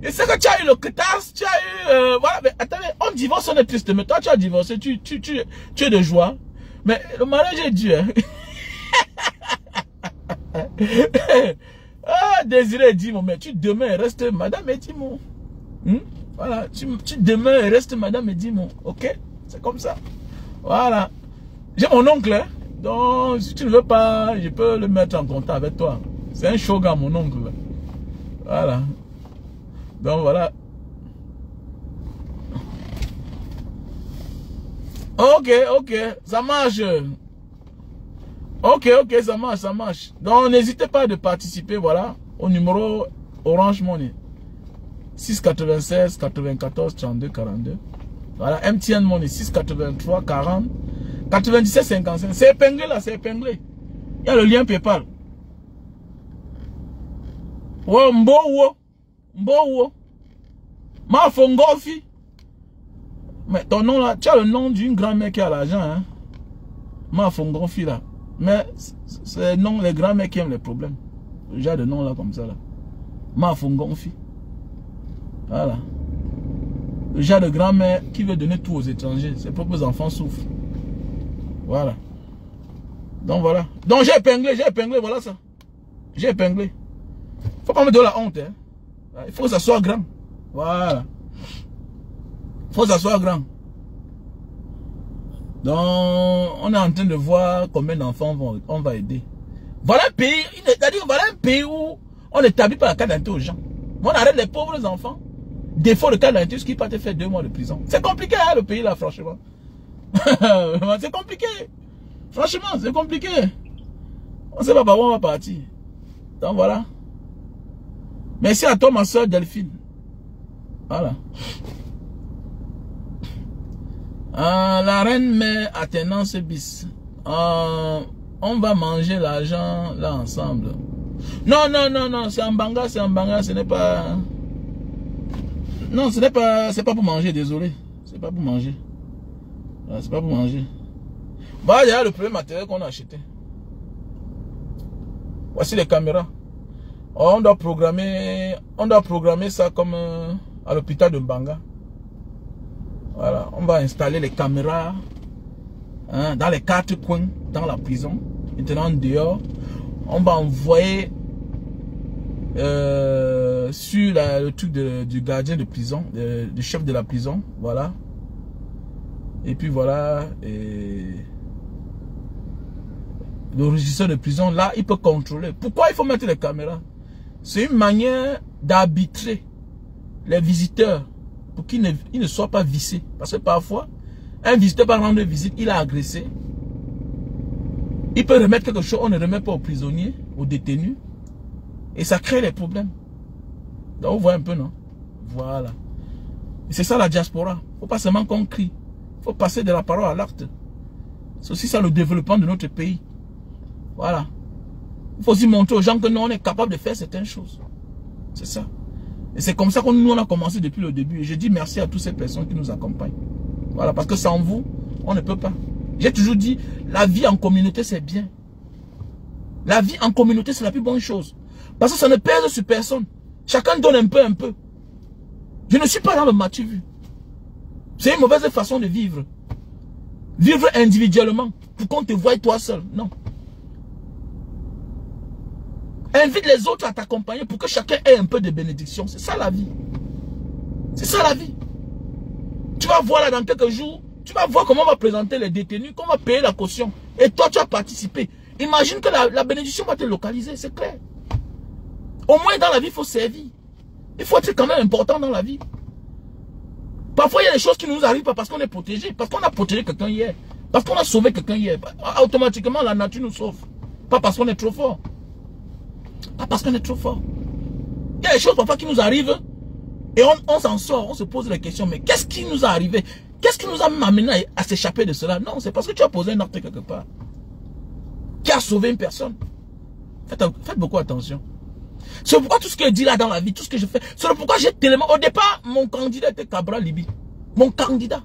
Je sais que tu as eu le CRETAS, tu as eu... voilà, mais attendez, on divorce, on est triste. Mais toi, tu as divorcé, tu es de joie. Mais le mariage est dur. Ah, Désiré Dimo, mais tu demeures et restes madame Edimo. Voilà, tu demeures et restes madame Edimo. Ok? C'est comme ça. Voilà. J'ai mon oncle, hein? Donc, si tu ne veux pas, je peux le mettre en contact avec toi. C'est un shogun, mon oncle. Voilà. Donc, voilà. Ok, ça marche. Ok, ça marche. Donc, n'hésitez pas de participer, voilà, au numéro Orange Money. 6,96, 94, 32, 42. Voilà, MTN Money, 6,83, 40, 97, 55. C'est épinglé là, c'est épinglé. Il y a le lien PayPal. Oh, Mbo. Ma Fongofi. Mais ton nom là, tu as le nom d'une grand-mère qui a l'argent, hein. Ma Fongofi là. Mais c'est non, les grands-mères qui aiment les problèmes. J'ai de nom là comme ça là. Ma Fongofi. Voilà. Le genre de grand-mère qui veut donner tout aux étrangers. Ses propres enfants souffrent. Voilà. Donc voilà. Donc j'ai épinglé, voilà ça. J'ai épinglé. Faut pas me donner la honte. Hein. Il faut que ça soit grand. Voilà. Faut que ça soit grand. Donc, on est en train de voir combien d'enfants on va aider. Voilà un pays, voilà un pays où on n'établit pas la carte d'identité aux gens. On arrête les pauvres enfants. Défaut de carte d'identité, ce qui peut te faire 2 mois de prison. C'est compliqué, hein, le pays là, franchement. C'est compliqué. Franchement, c'est compliqué. On ne sait pas par où on va partir. Donc voilà. Merci à toi, ma soeur Delphine. Voilà. La reine mère attenance bis. On va manger l'argent là ensemble. Non, c'est en banga, ce n'est pas... Non, c'est pas pour manger, désolé. C'est pas pour manger. C'est pas pour manger. Bah, il y a le premier matériel qu'on a acheté. Voici les caméras. On doit programmer ça comme à l'hôpital de Mbanga. Voilà, on va installer les caméras hein, dans les 4 coins dans la prison. Maintenant dehors, on va envoyer sur le truc du gardien de prison, du chef de la prison, voilà. Et puis voilà, le régisseur de prison, là, il peut contrôler. Pourquoi il faut mettre les caméras? C'est une manière d'arbitrer les visiteurs pour qu'ils ne soient pas viciés. Parce que parfois, un visiteur va rendre visite, il a agressé. Il peut remettre quelque chose, on ne remet pas aux prisonniers, aux détenus. Et ça crée des problèmes. Donc vous voyez un peu, non? Voilà. C'est ça la diaspora. Il ne faut pas seulement qu'on crie. Il faut passer de la parole à l'acte. C'est aussi ça le développement de notre pays. Voilà. Il faut aussi montrer aux gens que nous, on est capable de faire certaines choses. C'est ça. Et c'est comme ça que nous, on a commencé depuis le début. Et je dis merci à toutes ces personnes qui nous accompagnent. Voilà, parce que sans vous, on ne peut pas. J'ai toujours dit, la vie en communauté, c'est bien. La vie en communauté, c'est la plus bonne chose. Parce que ça ne pèse sur personne. Chacun donne un peu. Je ne suis pas dans le matu-vu. C'est une mauvaise façon de vivre. Vivre individuellement, pour qu'on te voie toi seul. Non. Invite les autres à t'accompagner pour que chacun ait un peu de bénédiction. C'est ça la vie. C'est ça la vie. Tu vas voir là dans quelques jours, tu vas voir comment on va présenter les détenus, comment on va payer la caution. Et toi, tu vas participer. Imagine que la bénédiction va te localiser, c'est clair. Au moins dans la vie, il faut servir. Il faut être quand même important dans la vie. Parfois, il y a des choses qui ne nous arrivent pas parce qu'on est protégé. Parce qu'on a protégé quelqu'un hier. Parce qu'on a sauvé quelqu'un hier. Automatiquement, la nature nous sauve. Pas parce qu'on est trop fort. Pas parce qu'on est trop fort. Il y a des choses parfois qui nous arrivent et on s'en sort, on se pose la question, mais qu'est-ce qui nous a arrivé? Qu'est-ce qui nous a amené à s'échapper de cela? Non, c'est parce que tu as posé un acte quelque part qui a sauvé une personne. Faites beaucoup attention. C'est pourquoi tout ce que je dis là dans la vie, tout ce que je fais, c'est pourquoi j'ai tellement... Au départ, mon candidat était Cabral Libi. Mon candidat.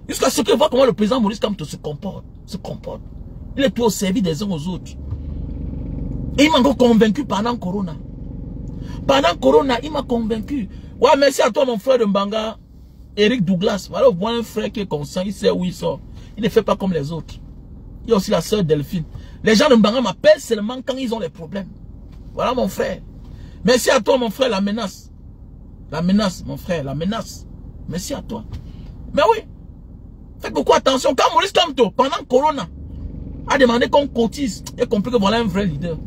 Jusqu'à ce que je vois comment le président Maurice Kamto se comporte. Il est tout au service des uns aux autres. Et il m'a encore convaincu pendant Corona. Pendant Corona, il m'a convaincu. Ouais, merci à toi, mon frère de Mbanga, Eric Douglas. Voilà, vous voyez un frère qui est conscient, il sait où il sort. Il ne fait pas comme les autres. Il y a aussi la sœur Delphine. Les gens de Mbanga m'appellent seulement quand ils ont des problèmes. Voilà, mon frère. Merci à toi, mon frère, la menace. La menace, mon frère, la menace. Merci à toi. Mais oui, faites beaucoup attention. Quand Maurice Kamto, pendant Corona, a demandé qu'on cotise, il a compris que voilà un vrai leader.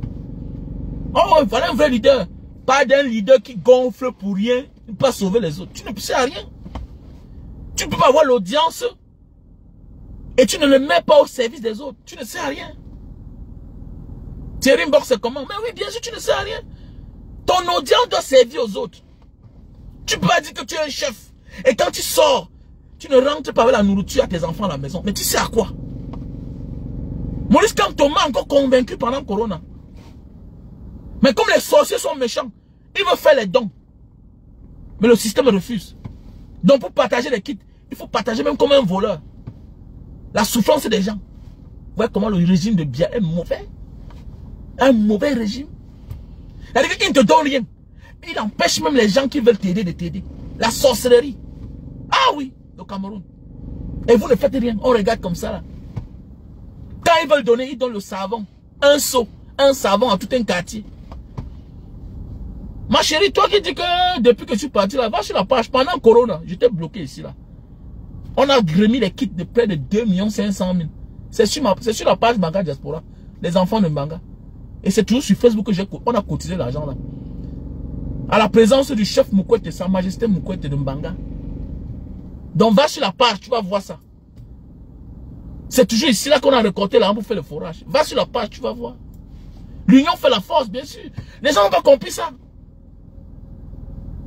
Oh, voilà un vrai leader. Pas d'un leader qui gonfle pour rien, il ne peut pas sauver les autres. Tu ne sais rien. Tu ne peux pas avoir l'audience et tu ne le mets pas au service des autres. Tu ne sais rien. Thierry Mbok, c'est comment? Mais oui, bien sûr, tu ne sais rien. Ton audience doit servir aux autres. Tu peux pas dire que tu es un chef. Et quand tu sors, tu ne rentres pas avec la nourriture à tes enfants à la maison. Mais tu sais à quoi? Maurice Kamto m'a encore convaincu pendant Corona. Mais comme les sorciers sont méchants, ils veulent faire les dons. Mais le système refuse. Donc pour partager les kits, il faut partager même comme un voleur. La souffrance des gens. Vous voyez comment le régime de Biya est mauvais? Un mauvais régime. C'est-à-dire qu'il ne te donne rien. Il empêche même les gens qui veulent t'aider de t'aider. La sorcellerie. Ah oui, le Cameroun. Et vous ne faites rien. On regarde comme ça là. Quand ils veulent donner, ils donnent le savon. Un seau, un savon à tout un quartier. Ma chérie, toi qui dis que depuis que je suis parti là, va sur la page. Pendant Corona, j'étais bloqué ici là. On a remis les kits de près de 2 500 000. C'est sur la page Mbanga Diaspora. Les enfants de Mbanga. Et c'est toujours sur Facebook que on a cotisé l'argent là. À la présence du chef Mukwete, Sa Majesté Mukwete de Mbanga. Donc va sur la page, tu vas voir ça. C'est toujours ici là qu'on a récolté l'argent pour faire le forage. Va sur la page, tu vas voir. L'union fait la force, bien sûr. Les gens n'ont pas compris ça.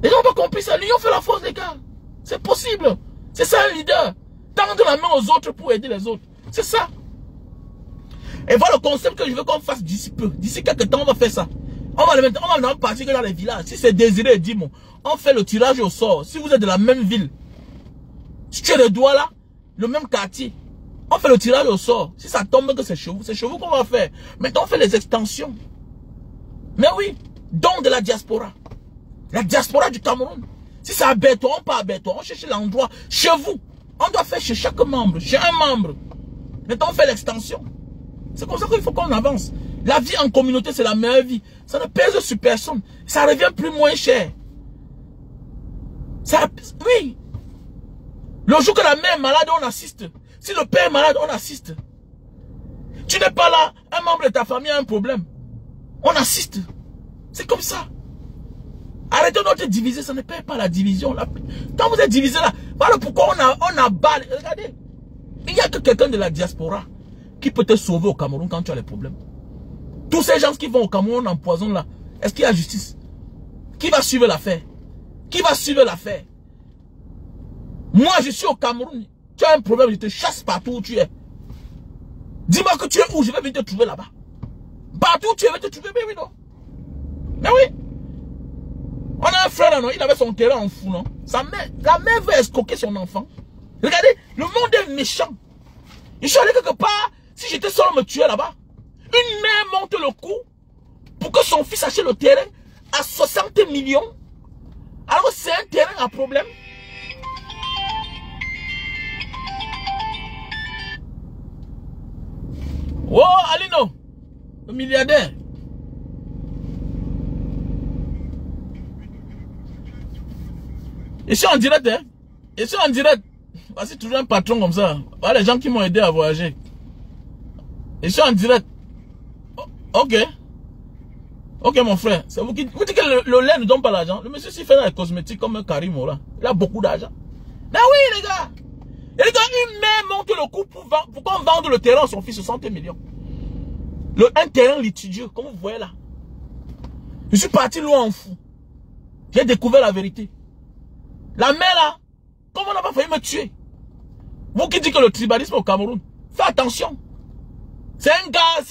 Les gens n'ont pas compris ça. L'union fait la force, les gars. C'est possible. C'est ça un leader. Tendre la main aux autres pour aider les autres. C'est ça. Et voilà le concept que je veux qu'on fasse d'ici peu. D'ici quelques temps, on va faire ça. On va maintenant partir dans les villages. Si c'est Désiré, dis-moi. On fait le tirage au sort. Si vous êtes de la même ville, si tu es de Douala, le même quartier, on fait le tirage au sort. Si ça tombe que c'est chez vous qu'on va faire. Maintenant, on fait les extensions. Mais oui, don de la diaspora. La diaspora du Cameroun. Si c'est à Béton, on part à Béton. On cherche l'endroit chez vous. On doit faire chez chaque membre, chez un membre. Maintenant, on fait l'extension. C'est comme ça qu'il faut qu'on avance. La vie en communauté, c'est la meilleure vie. Ça ne pèse sur personne. Ça revient plus moins cher. Ça, oui. Le jour que la mère est malade, on assiste. Si le père est malade, on assiste. Tu n'es pas là, un membre de ta famille a un problème. On assiste. C'est comme ça. Arrêtez de te diviser, ça ne paye pas la division. Là. Quand vous êtes divisé là, voilà pourquoi on a balle. Regardez, il n'y a que quelqu'un de la diaspora qui peut te sauver au Cameroun quand tu as les problèmes. Tous ces gens qui vont au Cameroun en poison là, est-ce qu'il y a justice? Qui va suivre l'affaire? Qui va suivre l'affaire? Moi, je suis au Cameroun. Tu as un problème, je te chasse partout où tu es. Dis-moi que tu es où, je vais venir te trouver là-bas. Partout où tu es, je vais te trouver, mais oui, non. Mais oui. On a un frère là, non, il avait son terrain en fou, non. La mère veut escroquer son enfant. Regardez, le monde est méchant. Je suis allé quelque part, si j'étais seul, on me tuait là-bas. Une mère monte le coup pour que son fils achète le terrain à 60 millions. Alors c'est un terrain à problème. Oh, Alino, le milliardaire. Je suis en direct, hein. Je suis en direct. Voici toujours un patron comme ça. Voilà les gens qui m'ont aidé à voyager. Je suis en direct. Oh, ok. Ok, mon frère. C'est vous qui dites que le lait ne donne pas l'argent. Le monsieur s'y fait dans les cosmétiques comme un Karim là. Il a beaucoup d'argent. Ben oui, les gars. Et les gars, une mère monte le coup pour qu'on vende le terrain à son fils 60 millions. Un terrain litigieux, comme vous voyez là. Je suis parti loin en fou. J'ai découvert la vérité. La mère là, comment on n'a pas failli me tuer? Vous qui dites que le tribalisme au Cameroun, fais attention. C'est un gars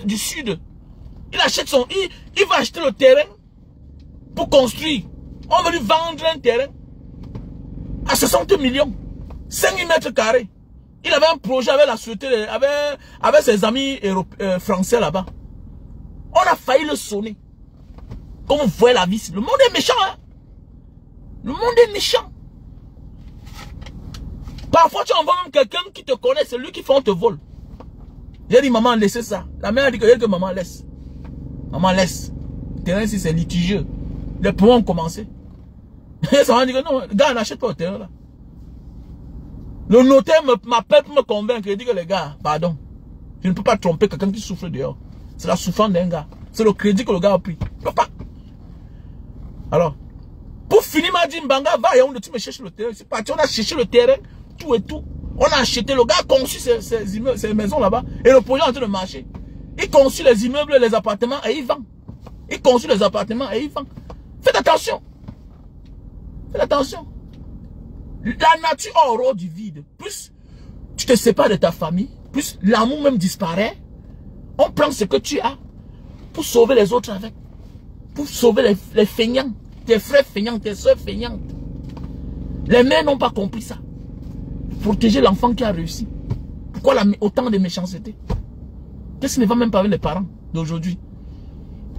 du sud. Il achète il va acheter le terrain pour construire. On va lui vendre un terrain à 60 millions. 5 mètres carrés. Il avait un projet avec la société, avec ses amis français là-bas. On a failli le sonner. Comme vous voyez la vie, le monde est méchant, hein. Le monde est méchant. Parfois, tu envoies même quelqu'un qui te connaît, c'est lui qui fait, on te vole. J'ai dit, maman, laissez ça. La mère a dit que maman laisse. Maman laisse. Le terrain ici, c'est litigieux. Les points ont commencé. Ça m'a dit que non, le gars n'achète pas le terrain là. Le notaire m'appelle pour me convaincre. Il dit que les gars, pardon, je ne peux pas tromper quelqu'un qui souffre dehors. C'est la souffrance d'un gars. C'est le crédit que le gars a pris. Je ne peux pas. Alors, pour finir, m'a dit, Mbanga, va et tu me cherches le terrain. C'est parti, on a cherché le terrain, tout et tout. On a acheté, le gars a conçu ces maisons là-bas. Et le projet est en train de marcher. Il conçut les immeubles, les appartements et il vend. Ils construisent les appartements et ils vendent. Faites attention. Faites attention. La nature aura du vide. Plus tu te sépares de ta famille, plus l'amour même disparaît. On prend ce que tu as pour sauver les autres avec. Pour sauver les feignants. Tes frères feignants, tes soeurs feignantes. Les mères n'ont pas compris ça. Protéger l'enfant qui a réussi. Pourquoi autant de méchanceté? Qu'est-ce qui ne va même pas avec les parents d'aujourd'hui?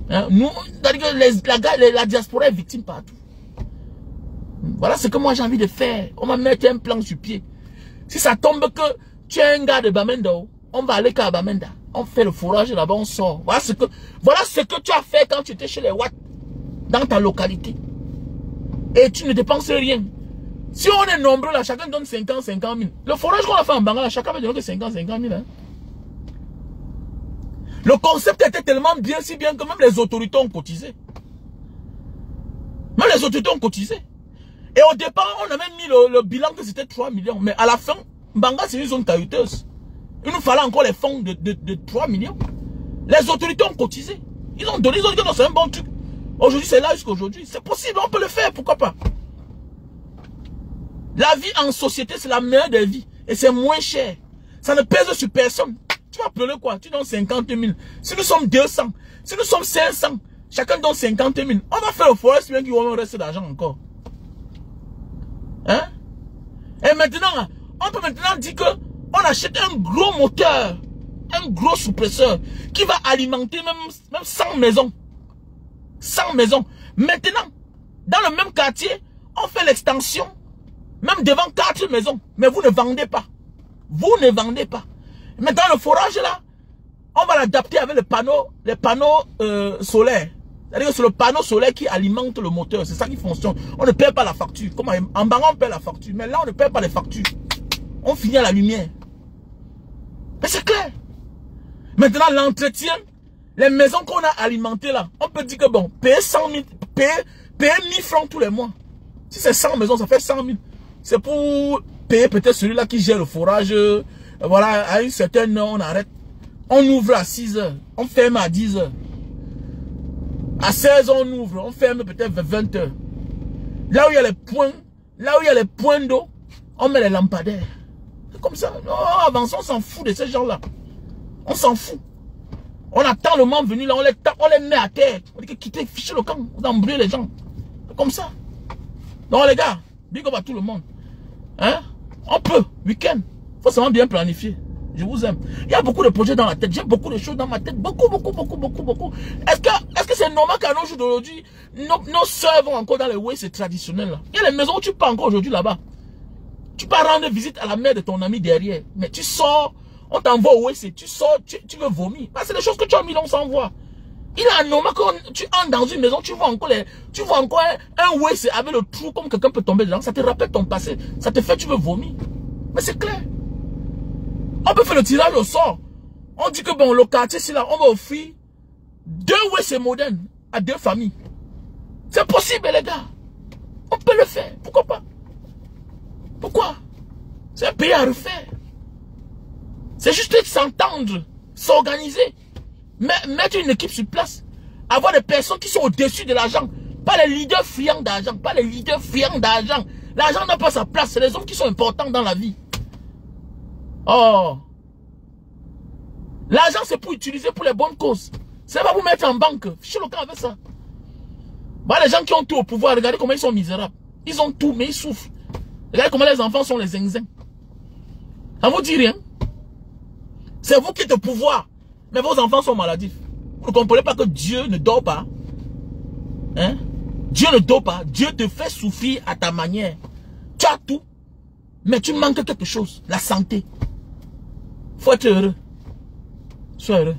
Hein? Nous, la diaspora est victime partout. Voilà ce que moi j'ai envie de faire. On va mettre un plan sur pied. Si ça tombe que tu es un gars de Bamenda, on va aller qu'à Bamenda. On fait le fourrage là-bas, on sort. Voilà ce que tu as fait quand tu étais chez les Watts, dans ta localité. Et tu ne dépenses rien. Si on est nombreux là, chacun donne 50 000. Le forage qu'on a fait en Bangla, chacun va donner que 50 000. Hein. Le concept était tellement bien, si bien que même les autorités ont cotisé. Même les autorités ont cotisé. Et au départ, on avait mis le bilan que c'était 3 millions. Mais à la fin, Bangla, c'est une zone caillouteuse. Il nous fallait encore les fonds de 3 millions. Les autorités ont cotisé. Ils ont donné, ils ont dit que non, c'est un bon truc. Aujourd'hui, c'est là jusqu'à aujourd'hui. C'est possible, on peut le faire, pourquoi pas. La vie en société, c'est la meilleure des vies. Et c'est moins cher. Ça ne pèse sur personne. Tu vas pleurer quoi? Tu donnes 50 000. Si nous sommes 200, si nous sommes 500, chacun donne 50 000. On va faire le forest bien qu'il va nous rester d'argent encore. Hein? Et maintenant, on peut maintenant dire que on achète un gros moteur, un gros suppresseur qui va alimenter même 100 maisons. 100 maisons. Maintenant, dans le même quartier, on fait l'extension, même devant 4 maisons. Mais vous ne vendez pas. Vous ne vendez pas. Maintenant, le forage là, on va l'adapter avec les panneaux solaires. C'est-à-dire que c'est le panneau solaire qui alimente le moteur. C'est ça qui fonctionne. On ne paie pas la facture. Comme en Bangla, on paie la facture. Mais là, on ne paie pas les factures. On finit à la lumière. Mais c'est clair. Maintenant, l'entretien, les maisons qu'on a alimentées là, on peut dire que bon, payer 100 000, payer 1000 francs tous les mois. Si c'est 100 maisons, ça fait 100 000. C'est pour payer peut-être celui-là qui gère le forage. Voilà, à une certaine heure, on arrête. On ouvre à 6 heures. On ferme à 10 heures. À 16 heures, on ouvre. On ferme peut-être vers 20 heures. Là où il y a les points, d'eau, on met les lampadaires. C'est comme ça. Non, avant ça, on s'en fout de ces gens-là. On s'en fout. On attend le moment venu, là, on les met à terre. On dit que quittez, fichez le camp. On embrouille les gens. C'est comme ça. Donc les gars, big up à tout le monde. Hein? On peut, week-end. Il faut seulement bien planifier. Je vous aime. Il y a beaucoup de projets dans la tête. J'ai beaucoup de choses dans ma tête. Beaucoup. Est-ce que c'est normal qu'à nos jours d'aujourd'hui, nos soeurs vont encore dans les ways traditionnels là? Il y a les maisons où tu pars encore aujourd'hui là-bas. Tu pars rendre visite à la mère de ton ami derrière. Mais tu sors, on t'envoie au WC. Tu sors, tu veux vomir. C'est des choses que tu as mis là, on s'envoie. Il est normal quand tu entres dans une maison, tu vois encore un WC avec le trou comme quelqu'un peut tomber dedans. Ça te rappelle ton passé. Ça te fait, tu veux vomir. Mais c'est clair. On peut faire le tirage au sort. On dit que bon, le quartier, c'est là, on va offrir 2 WC modernes à 2 familles. C'est possible, les gars. On peut le faire. Pourquoi pas? Pourquoi? C'est un pays à refaire. C'est juste s'entendre, s'organiser, mettre une équipe sur place, avoir des personnes qui sont au-dessus de l'argent. Pas les leaders friands d'argent. Pas les leaders friands d'argent. L'argent n'a pas sa place. C'est les hommes qui sont importants dans la vie. Oh, l'argent c'est pour utiliser pour les bonnes causes. C'est pas pour mettre en banque. Fichez le camp avec ça. Bah, les gens qui ont tout au pouvoir, regardez comment ils sont misérables. Ils ont tout, mais ils souffrent. Regardez comment les enfants sont les zinzins. Ça vous dit rien? C'est vous qui êtes au pouvoir, mais vos enfants sont maladifs. Vous ne comprenez pas que Dieu ne dort pas? Hein? Dieu ne dort pas. Dieu te fait souffrir à ta manière. Tu as tout, mais tu manques quelque chose. La santé. Faut être heureux. Sois heureux.